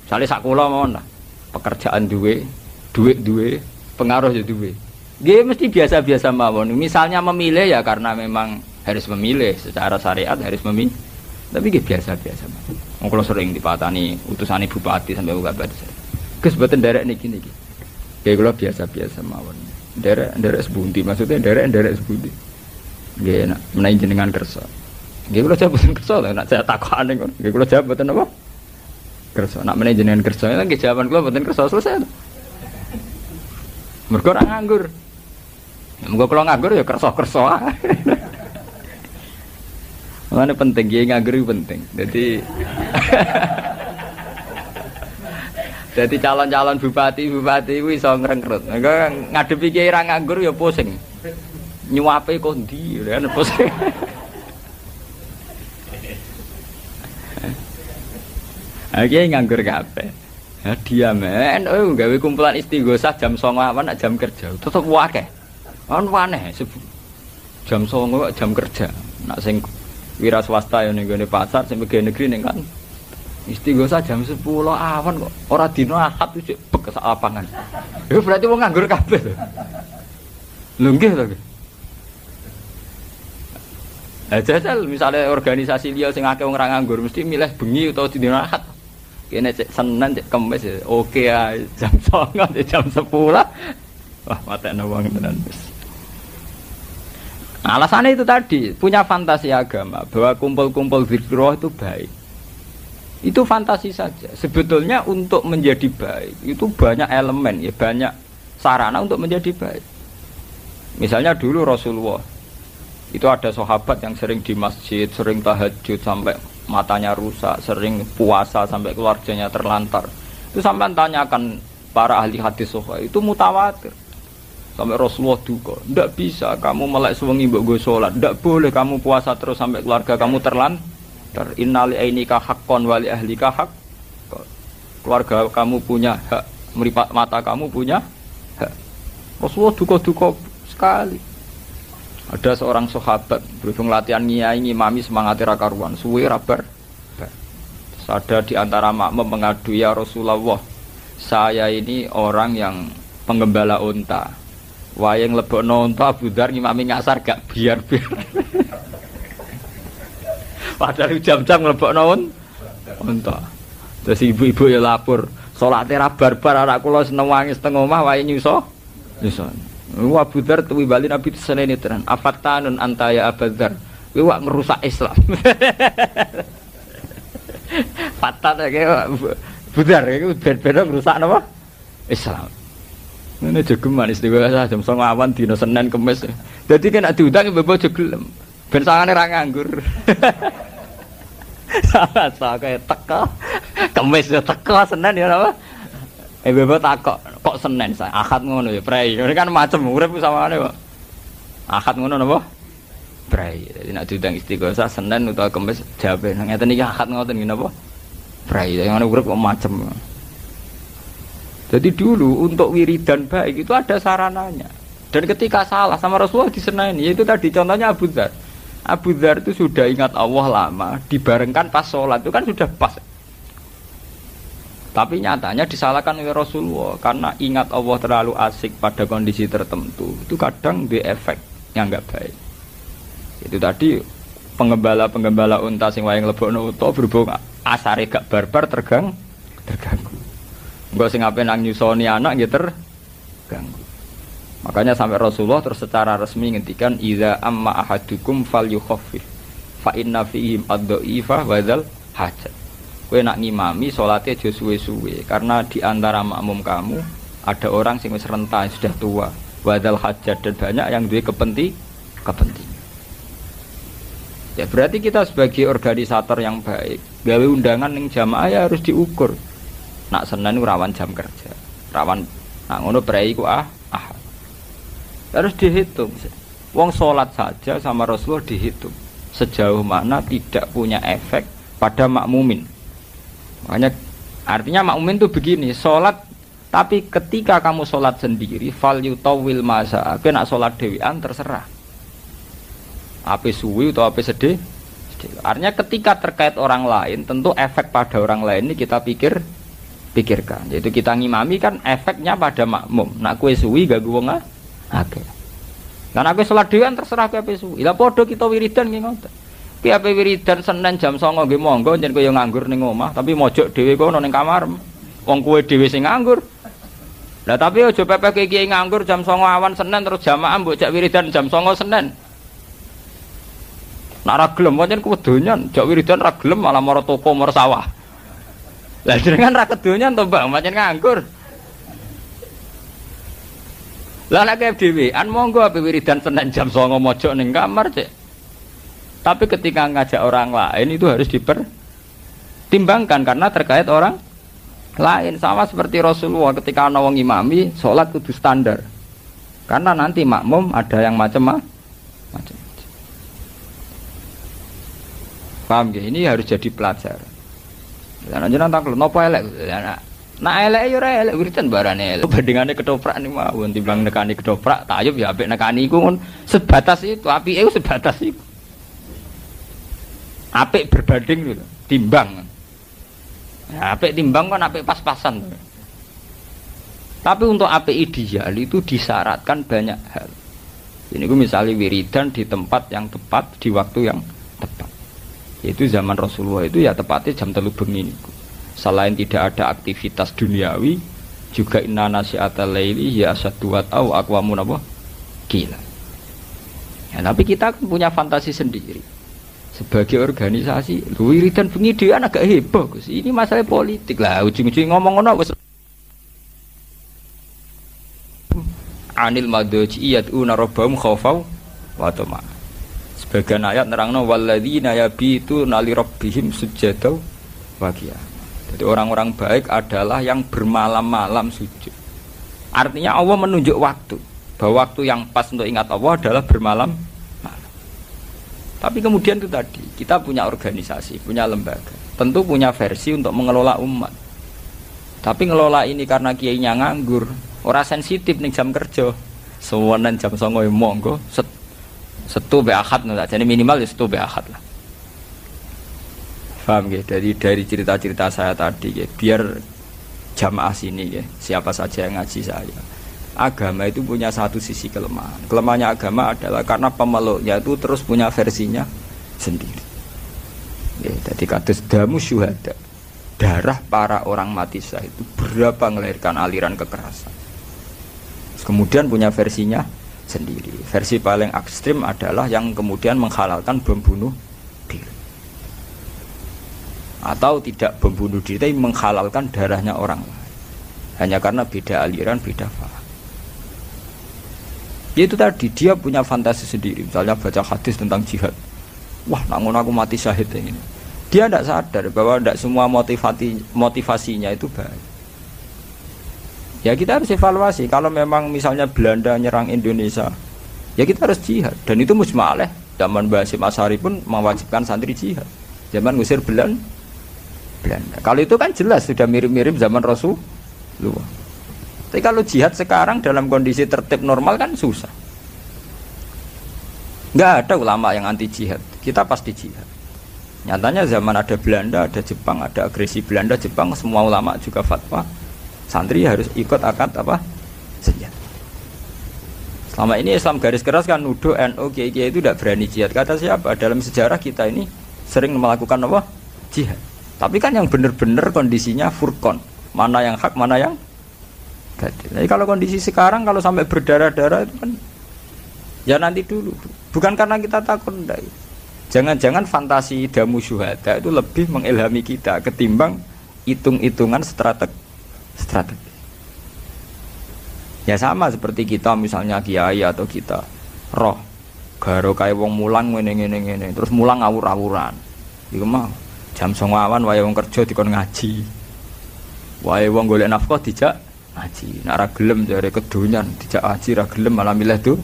Misale sak kula mawon lah. Pekerjaan duwe, duit duwe, pengaruh ya duwe. Nggih mesti biasa-biasa mawon. Misalnya memilih ya karena memang harus memilih secara syariat harus memilih. Tapi nggih biasa-biasa mawon. Wong kula sering dipatani utusane bupati sampai bupati. Gus mboten nderek niki. Kayak kalau biasa-biasa mawon, derek sebundi, maksudnya derek sebundi. Nggih, nek menawi jenengan kersa. Nggih kula jawab mboten kersa lho, nek saya takokane kok. Nggih kula jawab mboten apa? Kersa. Nek menawi jenengan kersa, nggih jawaban kula mboten kersa selesai. Mergo ora nganggur. Muga kula nganggur ya kersa-kersa. Mulane penting nggih nganggur iki penting. Jadi calon-calon bupati itu iso ngrengrut. Ngadepi kiai ra nganggur ya pusing. Nyuape kok ndi ya pusing. Kiai nganggur kabeh. Ya diam gawe kumpulan istighosah jam 09.00 awan nak jam kerja. Tetep akeh. Kan aneh jam 09.00 jam kerja. Nak sing wira swasta ya ning gone pasar sing pegawai negeri ning kan istighosah jam 10 awan kok ora dina Ahad cek bek sak lapangan. Ya berarti wong nganggur kabeh lho. Lho nggih to. Jajal misalnya organisasi liya sing akeh wong ora nganggur mesti milih bengi utawa dina Ahad. Kene cek Senin cek Kamis ya oke ya jam 09.00 jam 10. Wah, matekno wong tenan wis. Alasannya itu tadi, punya fantasi agama bahwa kumpul-kumpul zikroh itu baik. Itu fantasi saja. Sebetulnya untuk menjadi baik itu banyak elemen, ya banyak sarana untuk menjadi baik. Misalnya dulu Rasulullah itu ada sahabat yang sering di masjid, sering tahajud sampai matanya rusak, sering puasa sampai keluarganya terlantar. Itu sampai tanyakan para ahli hadis itu mutawatir. Sampai Rasulullah duka, ndak bisa kamu melek sewengi mbok go salat, ndak boleh kamu puasa terus sampai keluarga kamu terlantar. Innali ainika haqqon wa li ahlika haqq. Keluarga kamu punya hak, meripat mata kamu punya hak. Rasulullah duka-duka sekali. Ada seorang sahabat berhubung latihan ngiyai ngimami semangat ra karuan, suwe ra bar. Terus ada di antara makmum mengadu, ya Rasulullah, saya ini orang yang penggembala unta. Wayang lebokno unta Abu Dzar ngimami ngasar gak biar-biar. Padahal jam-jam lebokno unta. Terus ibu-ibu ya lapor, salate ra barbar anak kula seneng wangi setengah omah wae nyuso. Abu Dzar tuwi bali Nabi senene tenan. Afatanun anta ya Abu Dzar. Kowe wak ngerusak Islam. Fatat ya Abu Dzar iku ben-ben ngerusak napa? Islam. Ini jogeman istighosah jam 09.00 awan dina Senin Kamis. Dadi kan nek diundang mbok aja gelem. Ben sangane ra nganggur. Saka teko. Kamis ya teko, Senin ya apa? Mbok takok, kok Senin saya Ahad ngono ya, prei. Ini kan macem urip samane kok. Ahad ngono napa? Prei. Dadi nek diundang istighosah Senin utawa Kamis jawabe ngeten iki Ahad ngoten iki napa? Prei. Yang urip kok macem. Jadi dulu untuk wiridan baik itu ada sarananya. Dan ketika salah sama Rasulullah disenani, yaitu tadi contohnya Abu Dzar. Abu Dzar itu sudah ingat Allah lama, dibarengkan pas sholat itu kan sudah pas. Tapi nyatanya disalahkan oleh Rasulullah karena ingat Allah terlalu asik pada kondisi tertentu. Itu kadang efek yang enggak baik. Itu tadi penggembala unta sing wayang lebokno uta berhubung asare gak barbar terganggu. Enggak sing ape nang nyusoni anak nggih terganggu. Makanya sampai Rasulullah terus secara resmi ngendikan idza amma ahadukum falyukhaffif fa inna fihim ad-dha'ifa wa dzal hajat. Kowe nak ngimami salate aja suwe-suwe karena di antara makmum kamu ada orang sing wis renta sudah tua, wa dzal hajat dan banyak yang duwe kepentingan. Ya berarti kita sebagai organisator yang baik, gawe undangan ning jamaah ya harus diukur. Nak Senin rawan jam kerja, rawan nak ngono prei ku harus dihitung. Wong sholat saja sama Rasulullah dihitung sejauh mana tidak punya efek pada makmumin. Makanya artinya makmumin itu begini, sholat tapi ketika kamu sholat sendiri fal yutawil masa, aku nak sholat dewian terserah. Ape suwi atau ape sedih. Artinya ketika terkait orang lain, tentu efek pada orang lain ini kita pikirkan. Yaitu kita ngimami kan efeknya pada makmum. Nak kue suwi gak gue nggak? Oke. Karena aku sholat dewan terserah ke ape suwi. Lah podo kita wiridan nggih ngoten. Ki ape wiridan Senin jam 09.00 nggih monggo yen kowe nganggur ning omah, tapi mojok dhewe kono ning kamar. Wong kowe dhewe sing nganggur. Lah tapi aja pepeh kiai nganggur jam 09.00 awan Senin terus jamaah mbok jak wiridan jam 09.00 Senin. Nak ra gelem pancen kedonyan, jak wiridan ra gelem malah mara toko mara sawah. Lah jenengan ra kedonyan to, Bang, pancen nganggur. Lah nek dhewean monggo ape wiridan Senin jam 09.00 mojok ning kamar, Cek. Tapi ketika ngajak orang lain itu harus dipertimbangkan karena terkait orang lain. Sama seperti Rasulullah ketika ana wong imami salat kudu standar. Karena nanti makmum ada yang macam-macam. Paham ya? Ini harus jadi pelajaran. Lah jenengan takon napa elek? Nah elek ya ora elek wiridan barane elek. Bandingane ketoprak niku mawon timbang nekani ketoprak, tayub ya apik nekani iku kon sebatas itu, apike sebatas itu. Apik berbanding gitu, timbang. Ya, apik timbang kan apik pas-pasan. Tapi untuk apik ideal itu disyaratkan banyak hal. Ini gue misalnya wiridan di tempat yang tepat, di waktu yang tepat. Yaitu zaman Rasulullah itu ya tepatnya jam 3 bengi. Selain tidak ada aktivitas duniawi, juga inna nasi'atal laili ya asyaddu au aqwamun apa? Gila. Ya, tapi kita kan punya fantasi sendiri. Sebagai organisasi, wiridan bengi dhewe agak heboh, Gus. Ini masalah politik lah, ujung-ujung ngomong ngono wis anil madji yad'una rabbahum khaufau wa tama. Sebagian ayat nerangno walladzina yabituna li rabbihim sujada wa qiyam. Jadi orang-orang baik adalah yang bermalam-malam sujud. Artinya Allah menunjuk waktu, bahwa waktu yang pas untuk ingat Allah adalah bermalam. Tapi kemudian itu tadi, kita punya organisasi, punya lembaga, tentu punya versi untuk mengelola umat. Tapi ngelola ini karena kiainya nganggur, orang sensitif nih jam kerja, sewanan jam 09.00 monggo, setu be ahad, jadi minimal ya setu be ahad lah. Paham ya? Dari cerita-cerita saya tadi ya, biar jamaah sini ya, siapa saja yang ngaji saya. Agama itu punya satu sisi kelemahan. Kelemahannya agama adalah karena pemeluknya itu terus punya versinya sendiri. Ya, jadi kados damu syuhada, darah para orang mati syahid itu berapa melahirkan aliran kekerasan. Terus kemudian punya versinya sendiri. Versi paling ekstrim adalah yang kemudian menghalalkan bom bunuh diri. Atau tidak bom bunuh diri, tapi menghalalkan darahnya orang lain. Hanya karena beda aliran, beda faham. Itu tadi, dia punya fantasi sendiri. Misalnya baca hadis tentang jihad, wah nangun aku mati syahid ini. Dia tidak sadar bahwa tidak semua motivasinya itu baik. Ya kita harus evaluasi. Kalau memang misalnya Belanda nyerang Indonesia, ya kita harus jihad. Dan itu mujma'aleh. Zaman Basim Asy'ari pun mewajibkan santri jihad. Zaman ngusir Belanda. Kalau itu kan jelas sudah mirip-mirip zaman Rasulullah. Tapi kalau jihad sekarang dalam kondisi tertib normal kan susah. Nggak ada ulama yang anti jihad. Kita pasti jihad. Nyatanya zaman ada Belanda, ada Jepang, ada agresi Belanda, Jepang, semua ulama juga fatwa santri harus ikut akad apa? Senjata. Selama ini Islam garis keras kan nuduh NU Kiai itu tidak berani jihad. Kata siapa? Dalam sejarah kita ini sering melakukan apa? Jihad. Tapi kan yang benar-benar kondisinya furqan. Mana yang hak, mana yang jadi kalau kondisi sekarang kalau sampai berdarah-darah itu kan ya nanti dulu. Bukan karena kita takut enggak. Jangan-jangan fantasi damu syuhada itu lebih mengilhami kita ketimbang hitung-hitungan strategi. Ya sama seperti kita misalnya kiai atau kita roh garo kayak wong mulang ngene terus mulang ngawur-awuran. Iku mah jam 09.00 awan wae wong kerja dikon ngaji. Wae wong golek nafkah dijak ngaji, nak ra gelem jare kedonyan dijak ngaji ra gelem malah milih tuh.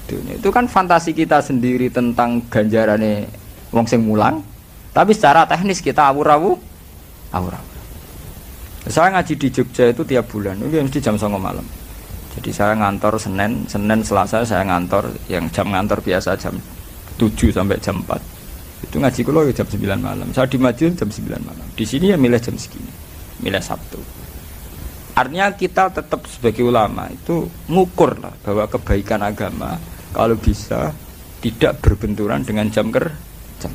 Itu kan fantasi kita sendiri tentang ganjarane wong sing mulang, tapi secara teknis kita awur-awur. Saya ngaji di Jogja itu tiap bulan, itu mesti jam 09.00 malam. Jadi saya ngantor Senin, Selasa saya ngantor, yang jam ngantor biasa jam 7 sampai jam 4. Itu ngaji kula ya jam 9 malam. Saya di Madiun jam 9 malam. Di sini ya milih jam segini, milih Sabtu. Artinya kita tetap sebagai ulama itu ngukur lah bahwa kebaikan agama kalau bisa tidak berbenturan dengan jam kerja.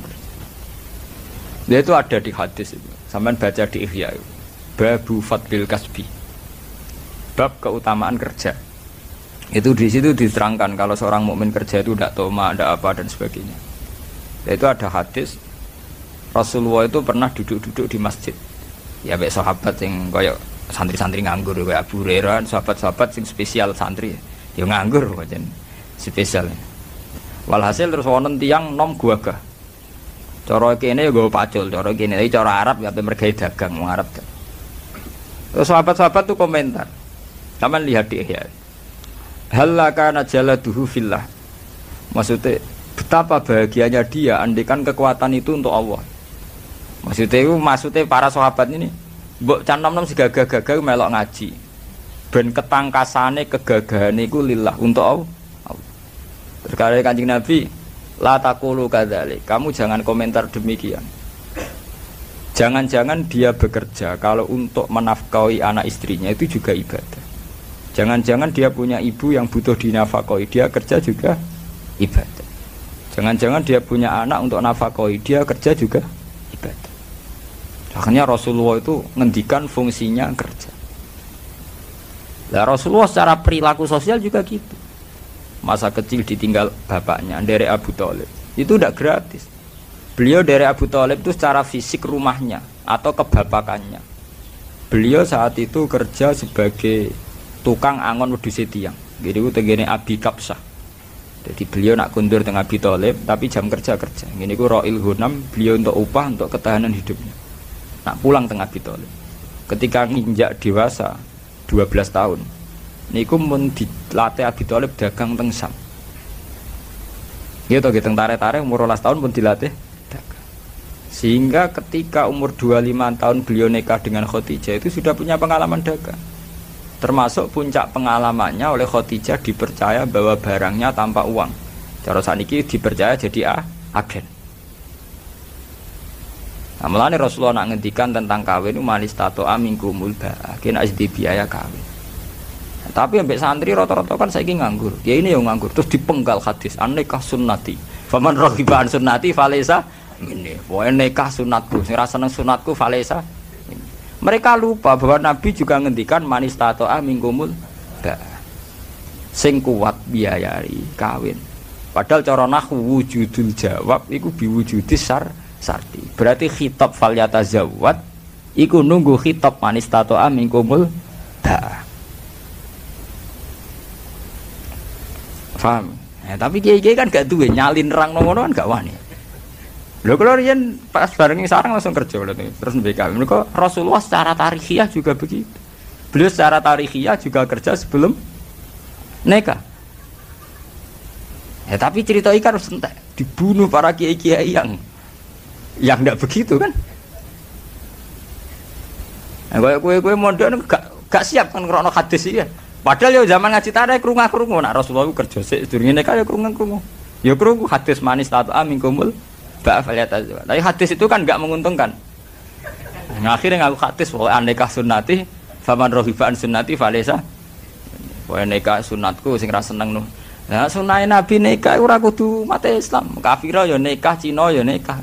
Dia itu ada di hadis itu. Sampean baca di Ihya itu. Babu fadlil kasbi. Bab keutamaan kerja. Itu di situ diterangkan kalau seorang mukmin kerja itu tidak toma, tidak apa dan sebagainya. Itu ada hadis Rasulullah itu pernah duduk-duduk di masjid. Ya baik sahabat yang kayak santri-santri nganggur kayak Abu Hurairah, sahabat-sahabat yang spesial santri. Ya nganggur wajan spesial. Walhasil terus wonten tiyang nom guagah. Cara kene ya nggo pacul, cara kene iki cara Arab ya mergawe dagang wong Arab. Terus sahabat-sahabat tuh komentar. Taman lihat di Ihya. Halaka najaladuhu fillah. Maksudnya betapa bahagianya dia andikan kekuatan itu untuk Allah. Maksudnya para sahabat ini mbok can nom-nom sigagah-gagah melok ngaji. Ben ketangkasane kegagahane iku lillah untuk Allah. Terkait Kanjeng Nabi, la taqulu kadzalik. Kamu jangan komentar demikian. Jangan-jangan dia bekerja kalau untuk menafkahi anak istrinya itu juga ibadah. Jangan-jangan dia punya ibu yang butuh dinafkahi, dia kerja juga ibadah. Jangan-jangan dia punya anak untuk nafkahi, dia kerja juga ibadah. Akhirnya Rasulullah itu ngendikan fungsinya kerja. Nah, Rasulullah secara perilaku sosial juga gitu. Masa kecil ditinggal bapaknya dari Abu Thalib itu tidak gratis. Beliau dari Abu Thalib itu secara fisik rumahnya atau kebapakannya. Beliau saat itu kerja sebagai tukang angon wedhus tiang. Jadi itu tegene Abi Kapsah. Jadi beliau nak kundur dengan Abi Thalib tapi jam kerja. Ini ku Ra'il Hunam, beliau untuk upah untuk ketahanan hidupnya. Nak pulang tengah Abi Thalib. Ketika nginjak dewasa 12 tahun. Niku mun dilatih Abi Thalib dagang teng Sam. Gitu teng tare-tare umur 12 tahun pun dilatih dagang. Sehingga ketika umur 25 tahun beliau nikah dengan Khadijah itu sudah punya pengalaman dagang. Termasuk puncak pengalamannya oleh Khadijah dipercaya bahwa barangnya tanpa uang. Cara saniki dipercaya jadi agen. Nah, mulane Rasulullah nak ngendikan tentang kawin manis tato amingkumul ba, kena asdi biaya kawin. Nah, tapi ambek santri rata-rata kan saiki nganggur. Ya ini yang nganggur terus dipenggal hadis an-nikah sunnati. Faman raghiba an sunnati falaysa ini. Pokoke nikah sunatku, sing ra seneng sunatku falaysa. Mereka lupa bahwa Nabi juga ngendikan manis tato amingkumul ba. Sing kuat biayai kawin. Padahal cara nahwu wujudul jawab iku biwujudis sarti. Berarti khitab falyata zawat iku nunggu khitab manis tato amingkumul ba. Paham? Tapi kiai-kiai kan gak duwe nyalin rang ngono kan gak wani. Lho kalau riyen pas bareng sarang langsung kerja terus BK. Mereka Rasulullah secara tarikhiyah juga begitu. Beliau secara tarikhiyah juga kerja sebelum nikah. Tapi cerita ikan harus entek dibunuh para kiai-kiai yang tidak begitu kan. Nah, kue modern gak siap kan krono hadis iki. Padahal ya zaman ngaji tarik krungu-krungu nak Rasulullah kerja sik durunge nikah ya krungu-krungu. Ya krungu hadis manis tato amingkumul ba'afaliyatazwa. Tapi hadis itu kan enggak menguntungkan. Nah, akhirnya ngaku hadis bahwa nikah sunnati faman raghiba an sunnati falaysa. Pokoke nikah sunatku sing ra seneng no. Nah, sunahe Nabi nikah ora kudu mate Islam. Kafira ya nikah, Cina ya nikah.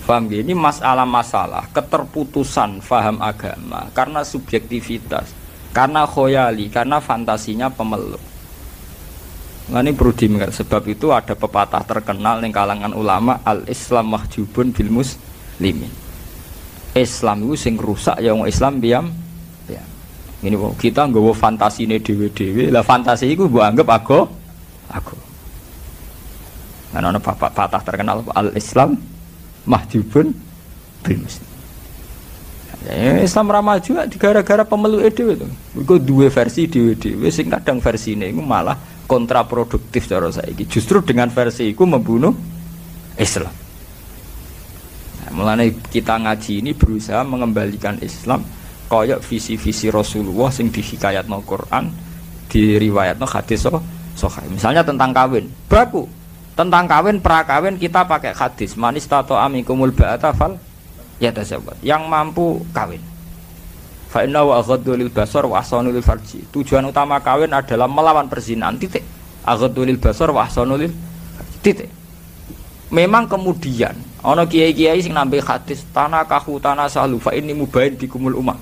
Paham ya? Ini masalah keterputusan faham agama karena subjektivitas, karena khoyali, karena fantasinya pemeluk. Nah, ini perlu diingat. Sebab itu ada pepatah terkenal di kalangan ulama, al-Islam mahjubun bil muslimin. Islam itu sing rusak ya wong Islam diam. Ya. Ini kita nggawa fantasine dhewe-dhewe. Lah fantasi iku mbok anggap aku. Nah, ana pepatah terkenal al-Islam mahjubun bil muslim. Ya, Islam ramah juga gara-gara pemeluk dhewe to. Iku duwe versi dhewe-dhewe sing kadang versine iku malah kontraproduktif cara saiki. Justru dengan versi iku membunuh Islam. Nah, mulane kita ngaji ini berusaha mengembalikan Islam kaya visi-visi Rasulullah sing dihikayatno Quran, diriwayatno hadis sahih. Misalnya tentang kawin, baku tentang kawin prakawin kita pakai hadis manis tato amikumul ba'ata fal ya tasawwat yang mampu kawin fa inna wa aghaddu lil basar wa ahsanu lil farji. Tujuan utama kawin adalah melawan perzinahan titik. Aghaddu lil basar wa ahsanu lil titik. Memang kemudian ana kiai-kiai sing nambe hadis tanah kahu tanah salu fa inni mubain bikumul ummah.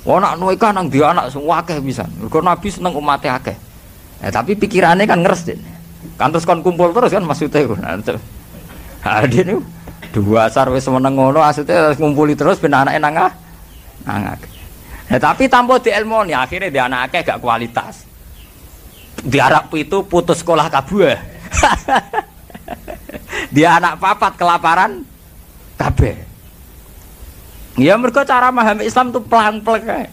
Ana nikah nang dia anak sing akeh pisan. Mergo Nabi seneng umate akeh. Tapi pikirannya kan ngeres den. Kan terus kon kumpul terus kan maksudnya dia nih dua asar wis meneng ngono maksudnya ngumpuli terus ben anake nang akeh. Nah, tapi tanpa dielmoni akhirnya dia anak akeh gak kualitas. Diarap itu putus sekolah kabeh. Dia anak papat kelaparan kabeh. Ya mergo cara memahami Islam tuh pelang-pelang kae.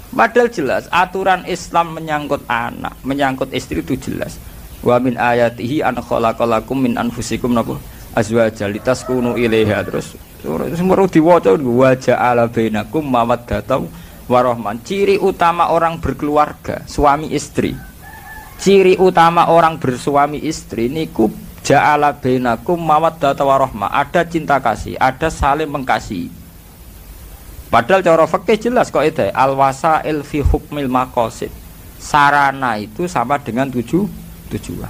Padahal jelas aturan Islam menyangkut anak, menyangkut istri itu jelas. Wa min ayatihi an khalaqalakum min anfusikum napa azwaja litaskunu ilaiha terus semua diwaca wa ja'ala bainakum mawaddatan warahmah. Ciri utama orang berkeluarga, suami istri. Ciri utama orang bersuami istri niku ja'ala bainakum mawaddatan warahmah. Ada cinta kasih, ada saling mengasihi. Padahal cara fikih jelas kok itu al-wasail fi hukmil maqasid. Sarana itu sama dengan tujuan.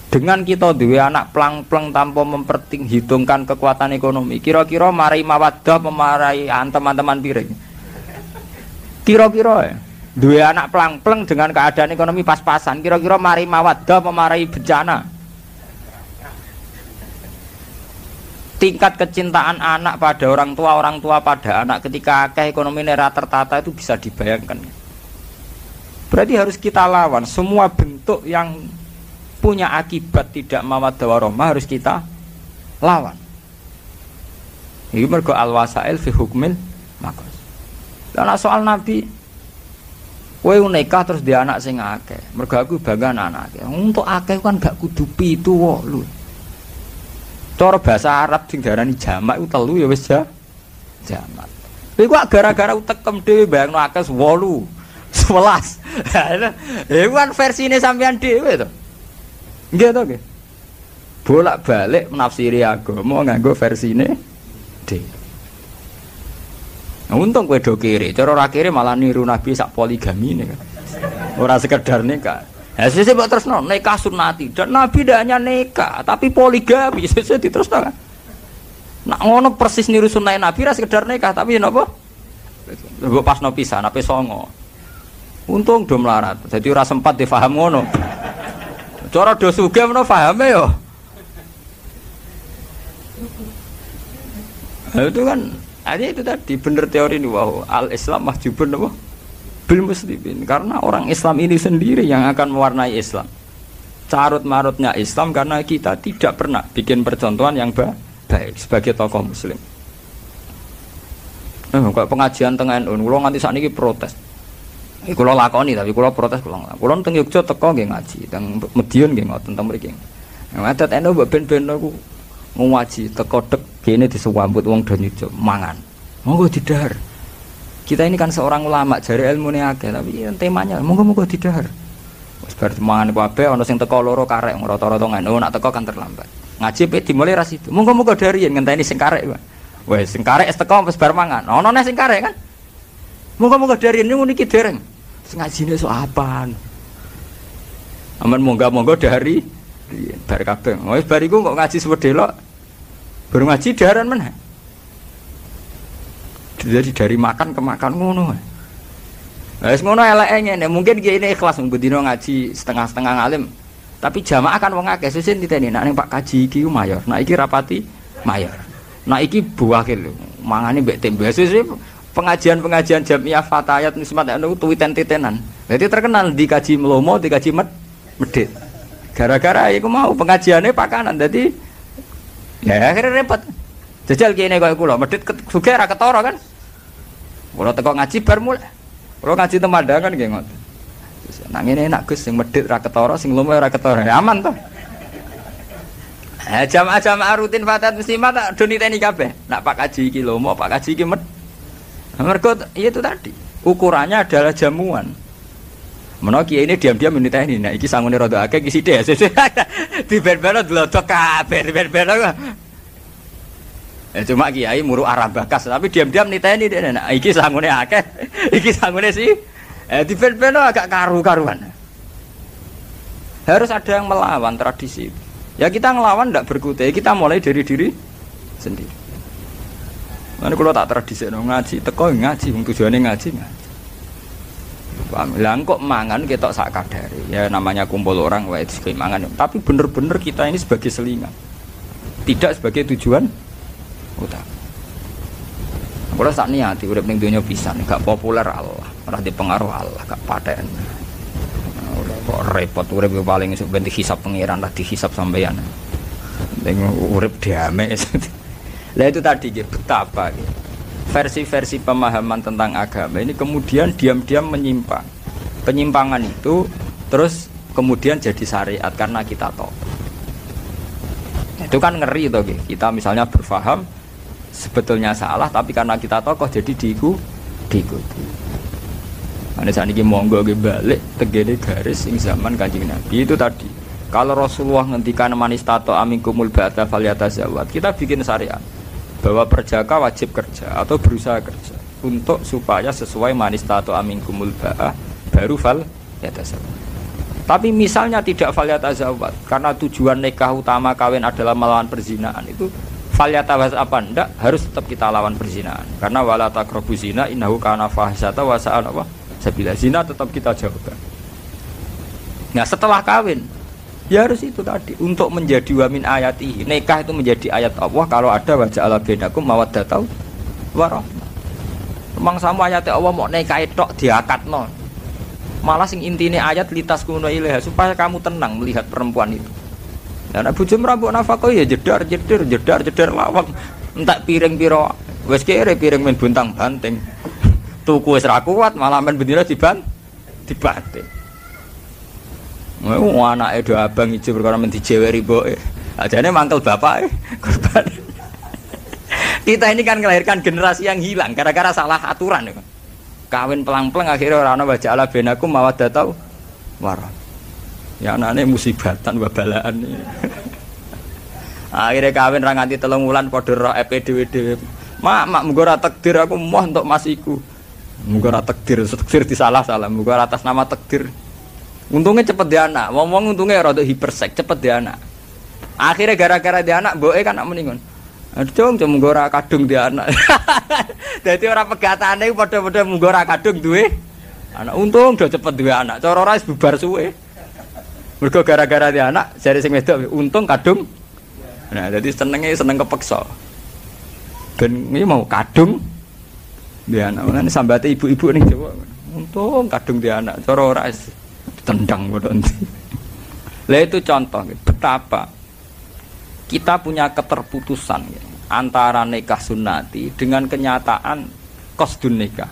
Dengan kita duwe anak plang-plang tanpa memperhitungkan kekuatan ekonomi, kira-kira marai mawaddah memarai teman-teman piring. Kira-kira ya, duwe anak plang-plang dengan keadaan ekonomi pas-pasan, kira-kira marai mawaddah memarai bencana. Tingkat kecintaan anak pada orang tua pada anak ketika akeh ekonomi nera tertata itu bisa dibayangkan. Berarti harus kita lawan semua bentuk yang punya akibat tidak mawaddah warahmah harus kita lawan. Iki mergo al-wasail fi hukmil maqas. Lah soal Nabi kowe nikah terus dia anak sing akeh. Mergo aku bangga anak akeh. Untuk akeh kan gak kudu 7 8. Cara bahasa Arab sing diarani jamak iku 3 ya wis jamak. Iku gara-gara utekem dhewe bayangno akeh 8, 11. Iku kan versine sampean dhewe to. Nggih to nggih. Bolak-balik menafsiri agama nganggo versine dhewe. Nah, untung kowe do kiri, cara ora kiri malah niru Nabi sak poligamine kan. Ora sekedar nikah. Ya sesuk mbok tresno nikah sunnati dan Nabi tidak hanya nikah tapi poligami sesuk ditresno kan. Nak ngono persis niru sunah Nabi ra sekedar nikah tapi napa? Mbok pasno pisan ape songo. Untung do melarat. Jadi ora sempat difaham ngono. Cara do sugih menawa pahame yo. Nah, itu kan ada itu tadi bener teori ini wow al-Islam mahjubun apa? Bil muslimin karena orang Islam ini sendiri yang akan mewarnai Islam. Carut-marutnya Islam karena kita tidak pernah bikin percontohan yang baik sebagai tokoh muslim. Kalau pengajian tengah NU, kalau nganti saat ini protes. Kalau lakoni tapi kalau protes kalau teng Yogyakarta teko nggih ngaji, teng Medion nggih ngoten teng mriki. Ngadat NU mbok ben-ben aku ngaji teko dek kene disambut wong do nyujuk mangan. Monggo didahar. Kita ini kan seorang ulama jari ilmune akeh tapi temanya monggo didahar. Wis bar mangan kabeh ana sing teko loro karek rata-rata NU nak teko kan terlambat. Ngaji pe dimulai ra situ. Monggo dariyen ngenteni sing karek wae. Wes sing karek wis teko wis bar mangan. Ana neh sing karek kan. Monggo dariyen ngono iki dereng. Sing ngajine sok apaan? Aman monggo dari bar kabeh. Wis bar iku kok ngaji sewedelok. Baru ngaji daharan meneh. Jadi dari makan ke makan ngono. Wis ngono eleke ngene, mungkin ki ini ikhlas mung dino ngaji setengah-setengah ngalim. Tapi jamaah kan wong akeh sesuk diteni nek ning Pak Kaji iki mayor. Nek iki rapati mayor. Nek iki buwakil mangane mbek tembe. Sesuk pengajian jamiah fatayat nismat anu tuwiten-titenan. Jadi terkenal di kaji Melomo, di kaji Medit. Gara-gara iku mau pengajiannya pakanan. Jadi ya akhirnya repot. Jajal kene koyo kula, Medit sugih ra ketara kan. Kula teko ngaji bar mulai. Kula ngaji temandangan nggih ngoten. Nang ngene enak Gus sing Medit ra ketara, sing Lomo ra ketara. Aman to. Jamaah-jamaah rutin fatayat muslimat tak do niteni kabeh. Nak Pak Kaji iki Lomo, Pak Kaji iki mergo itu tadi ukurannya adalah jamuan. Menawa kiai ini diam-diam niteni, nek iki sangune rada akeh iki sithik. Diben-beno glodok kabeh, diben-beno. Cuma kiai muru arah bakas, tapi diam-diam niteni nek iki sangune akeh, iki sangune sih. Diben-beno agak karu-karuan. Harus ada yang melawan tradisi. Ya kita ngelawan ndak berkutai, kita mulai dari diri sendiri. Mana kalau tak tradisi ngaji, teko ngaji, tujuannya ngaji. Paham? Lah kok mangan ketok sak kadare. Ya namanya kumpul orang wae mangan. Tapi bener-bener kita ini sebagai selingan. Tidak sebagai tujuan utama. Kalau sak niati urip ning donya pisan, gak populer Allah, ora dipengaruh Allah, gak paten. Kok repot urip paling esuk ben dihisab pangeran, lah dihisab sampeyan. Ning urip damai. Lah itu tadi betapa versi-versi pemahaman tentang agama ini kemudian diam-diam menyimpang. Penyimpangan itu terus kemudian jadi syariat karena kita tahu. Itu kan ngeri toh, kita misalnya berfaham sebetulnya salah tapi karena kita tahu kok jadi diikuti. Ane saat ini monggo balik tegene garis ing zaman Kanjeng Nabi itu tadi. Kalau Rasulullah ngendikan manistato aminkumul ba'da falyatazawwad, kita bikin syariat bahwa perjaka wajib kerja atau berusaha kerja untuk supaya sesuai manistato aminkumul ba'a baru falyatazawwad. Tapi misalnya tidak falyatazawwad karena tujuan nikah utama kawin adalah melawan perzinaan, itu falyatazawwad apa ndak harus tetap kita lawan perzinaan karena wala taqrabu zina innahu kana fahisata wa sa'a sabila, zina tetap kita jauhkan. Nah setelah kawin ya harus itu tadi untuk menjadi wamin ayati, nikah itu menjadi ayat Allah kalau ada wajah ala bainakum mawaddatau warahmah. Memang sama ayat Allah mau nikah tok diakatno, malah sing intine ayat litas kuno ilaha supaya kamu tenang melihat perempuan itu. Dan bojo mrambuk nafkah ya jedar lawang entak piring piro wis kere piring men buntang banting. Tuku wis ra kuat malah men bendina dibanting. Mau anake do abang ijo perkara men dijeweri mboke. Ajane mangkel bapake korban. Kita ini kan melahirkan generasi yang hilang gara-gara salah aturan. Kawin pelang-pelang akhirnya ora ana wajah ala benakum mawaddatau warah. Ya anane musibatan wabalaan. Akhirnya kawin ra nganti 3 wulan padha ro EPDWD. Mak muga ora takdir aku moh untuk masiku. Muga ora takdir disalah-salah, muga atas nama takdir. Untungnya cepet dia anak, ngomong untungnya rada hipersek, cepet dia anak. Akhirnya gara-gara dia anak, boe kan nak meningon. Aduh, cuma muga ora kadung dia anak. Dadi ora pegatane padha-padha muga ora kadung duwe anak. Untung do cepet duwe anak, cara ora wis bubar suwe. Mergo gara-gara dia anak, jare sing wedok untung kadung. Nah, jadi seneng kepeksa. Ben iki mau kadung dia anak, kan sambate ibu-ibu ning Jawa. Untung kadung dia anak, cara ora tendang bodon. Lah itu contoh betapa kita punya keterputusan antara nikah sunnati dengan kenyataan qasdun nikah.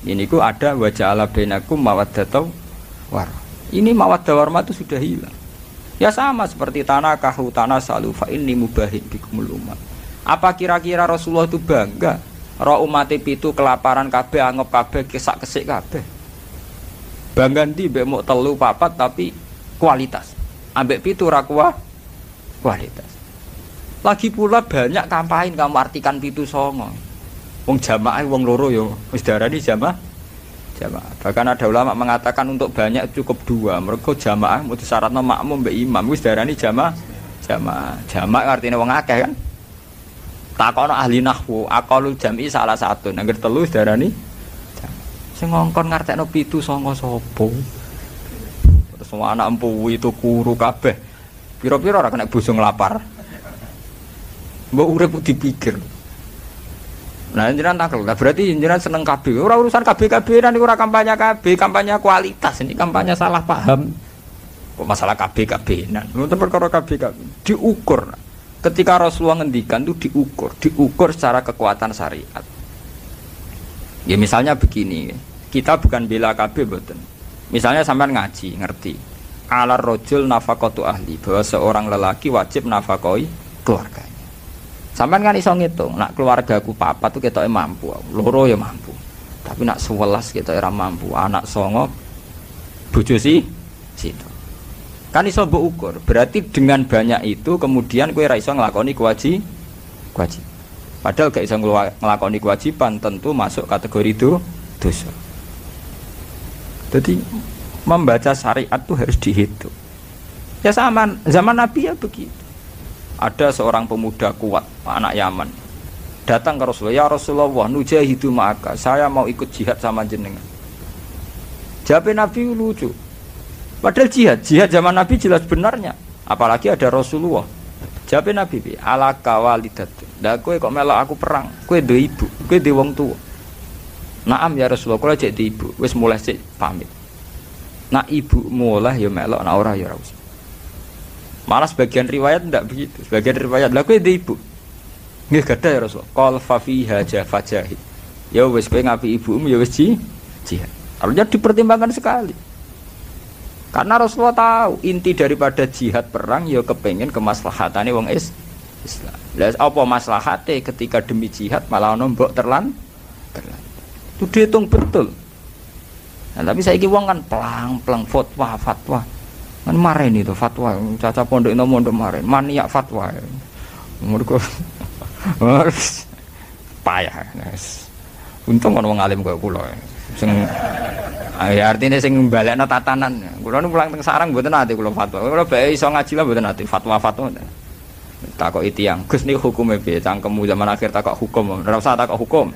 Ini ku ada wajah ala bainakum mawaddatau war. Ini mawaddah warma itu sudah hilang. Ya sama seperti tanah kahu tanah salu fa inni mubahin bikumul umat. Apa kira-kira Rasulullah itu bangga roh umat itu kelaparan kabeh anggap kabeh kesak-kesik kabeh. Bangga ndi mbek mok 3 4 tapi kualitas. Ambek 7 ora kualitas. Lagi pula banyak kampain kamu artikan 7 songo. Wong jamaah wong loro yo wis darani jamaah. Bahkan ada ulama mengatakan untuk banyak cukup 2. Mergo jamaah mesti syaratna makmum mbek imam wis darani jamaah. Jamaah artine wong akeh kan. Takono ahli nahwu, aqalul jam'i salah satu. Nangger 3 wis darani sing ngongkon ngartekno 7 songo sapa? Terus anak empu itu kuru kabeh. Pira-pira ora kena bojo nglapar. Mbok urip dipikir. Nah, jenengan takel. Lah berarti jenengan seneng kabeh. Ora urusan kabeh-kabehan niku ora kampanye kabeh, kampanye kualitas. Ini kampanye salah paham. Kok masalah kabeh-kabehan. Mboten perkara kabeh-kabeh. Diukur. Ketika Rasulullah ngendikan itu diukur secara kekuatan syariat. Ya misalnya begini, kita bukan bela kabeh mboten. Misalnya sampean ngaji, ngerti. Alar rojul nafaqatu ahli, bahwa seorang lelaki wajib nafakoi keluarganya. Sampean kan iso ngitung, nak keluargaku papat tuh ketoke mampu, loro ya mampu. Tapi nak 11 ketoke ora mampu, anak 9 bojo situ. Kan iso mbok ukur. Berarti dengan banyak itu kemudian kowe ora iso nglakoni kewajiban. Padahal gak iso nglakoni kewajiban tentu masuk kategori dosa. Jadi membaca syariat itu harus dihitung. Ya sama zaman Nabi ya begitu. Ada seorang pemuda kuat, anak Yaman. Datang ke Rasulullah, "Ya Rasulullah, nujahidu ma'aka. Saya mau ikut jihad sama jenengan." Jawab Nabi lucu. Padahal jihad zaman Nabi jelas benarnya. Apalagi ada Rasulullah. Jawab Nabi, ala kawalidat. Lah kowe kok melok aku perang? Kowe duwe ibu, kowe duwe wong tuwa. Naam ya Rasulullah, kula cek di ibu, wis mulai sik pamit. Nak ibu mulai ya melok, nak ora ya ora usah. Malah sebagian riwayat ndak begitu. Sebagian riwayat lah kowe di ibu. Nggih gadah ya Rasulullah. Qal fa fiha jafajahid. Ya wis kowe ngapi ibumu ya wis jihad. Harusnya dipertimbangkan sekali. Karena Rasulullah tahu inti daripada jihad perang ya kepengen kemaslahatane wong Islam. Lah apa maslahate ketika demi jihad malah ono mbok terlan. Itu dihitung betul. Nah, tapi saiki wong kan pelang-pelang fatwa. Kan mareni itu fatwa, caca pondok ino mondok maren, maniak fatwa. Mergo payah. Untung ono wong alim kaya kula. Sing ya artine sing balekno tatanan. Kula nu pulang teng sarang mboten ate kula fatwa. Kula bae iso ngaji lah mboten ate fatwa-fatwa. Takoki tiyang, Gus niki hukume piye? Cangkemmu zaman akhir takok hukum, ora usah takok hukum.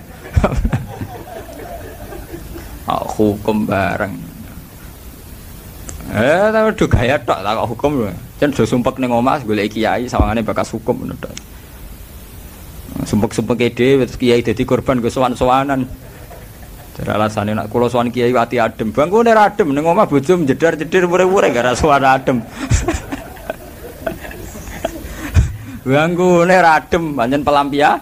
Hukum bareng. Tapi udah gaya tok takok hukum lho. Jan do sumpek ning omah golek kiai sawangane bakas hukum ngono tok. Sumpek-sumpeke dhewe terus kiai dadi korban go sowan-sowanan. Jare alasane nek kula sowan kiai ati adem. Bangku nek adem ning omah bojo jedar-jedir mure-mure gara sowan adem. Bangku nek adem pancen pelampian.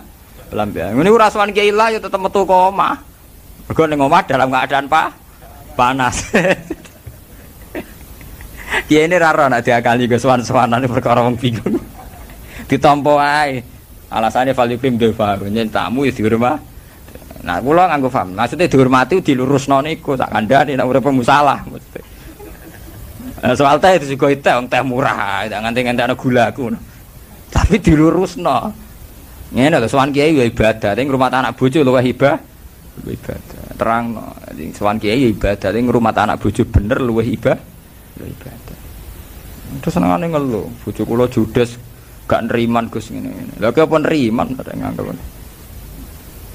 Ngene ora sowan kiai lah ya tetep metu ke omah. Mergo ning omah dalam keadaan panas. Kiai ini raro nak diakali ke sowan-sowanan perkara wong bingung. Ditampa ae. Alasane valipim deva, nyen tamu ya dihormati. Nah, kula nganggo paham. Maksudnya dihormati dilurusno niku tak kandhani nek urip musalah mesti. Soal teh itu juga teh wong teh murah, tak nganti-nganti ana gulaku. Tapi dilurusno. Ngene lho sowan kiai ya ibadah, ning rumah anak bojo luwih ibadah. Terangno. Sowan kiai ya ibadah, ning rumah anak bojo bener luwih ibadah. Terus senengane ngeluh, bojo kula judes gak neriman Gus ngene. Lha kok apa neriman kok nganggep.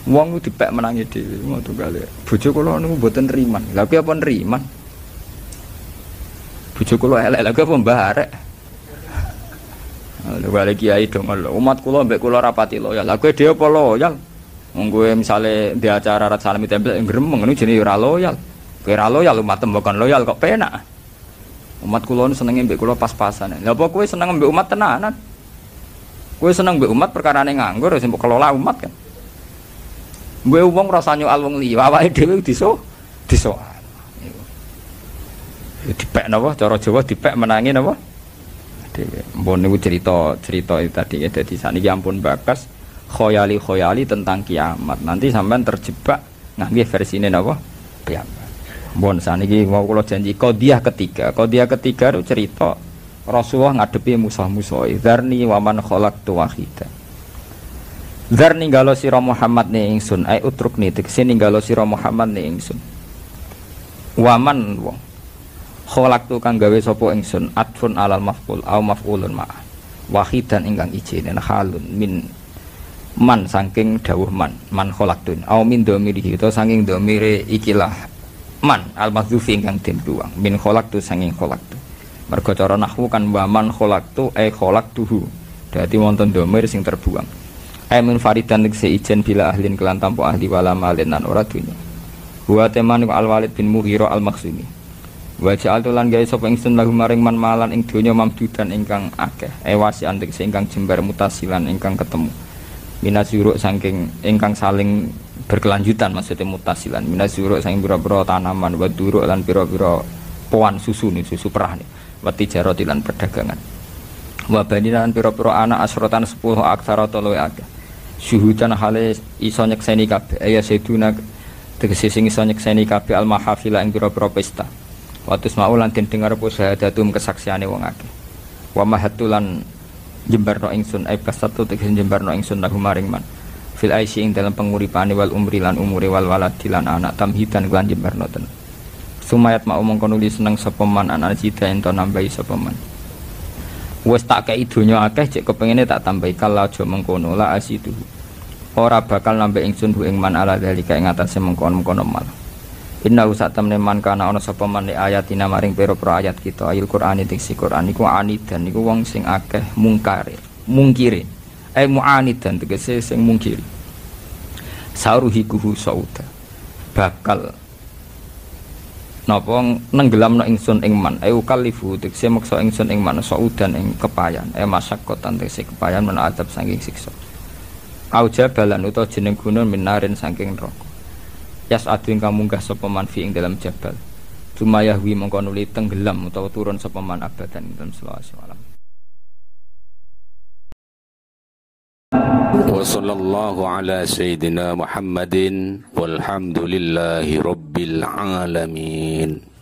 Wong ku dipek menangi dhewe ngono kali. Bojo kula niku mboten neriman. Lha kok apa neriman? Bojo kula elek lha kok apa mbarek. Lha bali kiai dong lho. Umat kula mbek kula rapati loyal. Lha kowe dhewe apa loyal? Wong kowe misale di acara rat salami tempel gremeng niku jenenge ora loyal. Kowe ora loyal umat bukan loyal kok penak. Umat kula nu senenge mbek kula pas-pasan. Lha apa kowe seneng mbek umat tenanan? Kowe seneng mbek umat perkarane nganggur sing mbok kelola umat kan. Mbek wong rasa nyoal wong liya, awake dhewe disoal. Dipek napa cara Jawa dipek menangi napa? Dhewe. Mbon niku cerita itu tadi ya dadi saniki ampun bakas khoyali tentang kiamat. Nanti sampean terjebak ngangge versine napa? Kiamat. Mbon saniki mau kula janji qadhiyah ketiga itu cerita Rasulullah ngadepi musuh-musuh. Dzarni wa man khalaqtu wahida. Dzarni ningalo sira Muhammad ne ingsun, ai utrukni tegese ninggalo sira Muhammad ne ingsun. Wa man wong khalaqtu kang gawe sapa ingsun atfun alal maf'ul au maf'ulun ma. Wahidan ingkang ijine halun min man saking dawuh man khalaqtun au min dhamirihi to saking dhamire ikilah man al madzhufi ingkang den buang min khalaqtu saking khalaqtu. Mergo cara nahwu kan waman khalaqtu khalaqtuhu. Dadi wonten dhamir sing terbuang. Min faridan tegese ijen bila ahlin kelan tanpa ahli wala malin lan ora dunya. Wa teman al Walid bin Mughirah al Makhzumi. Wa ja'altu lan gawe sapa ingsun lahu maring man malan ing donya mamdudan ingkang akeh. Wasi antek ingkang jembar mutasilan ingkang ketemu. Minazuruk saking ingkang saling berkelanjutan maksudnya mutasilan. Minazuruk saking pira-pira tanaman wa duruk lan pira-pira poan susu perah nih. Wati jaroti lan perdagangan. Wa banilan pira-pira anak asrotan 10 aksara to luwih akeh. Syuhudan hale iso nyekseni kabeh ya seduna tegese sing iso nyekseni kabeh al mahafila ing pira-pira pesta. Watus maulan den dengar apa syahadatum kesaksiane wong akeh. Wa mahatulan jembarno ingsun ai pasatu tegese jembarno ingsun lahu maring man. Fil aisy ing dalam penguripane wal umri lan umure wal waladi lan anak tamhidan lan jembarno ten. Sumayat mau mongko nuli seneng sapa man anak cita ento nambahi sapa man. Wes tak kei donya akeh cek kepengine tak tambahi kala aja mengkono la asidu. Ora bakal nambah ingsun bu ing man ala dalika ing atase mengkono-mengkono mal. Inna usatamne man kana ana sapa man ayatina maring pira-pira ayat kita ayat Qur'an diksi Qur'an iku anidan iku wong sing akeh mungkire mu'anidan tegese sing mungkiri saruhikuhu sauda bakal napa nenggelamno ingsun ing man kalifu tegese maksa ingsun ing man saudan ing kepayan masyaqqatan tegese kepayan men adab saking siksa auja balan utawa jeneng gunung minarin saking neraka yas adu ingkang munggah sapa man fi ing dalam jabal Jumayahwi mongko nuli tenggelam utawa turun sapa man abadan ing dalam selawase malam. Wa sallallahu ala sayyidina Muhammadin walhamdulillahi rabbil alamin.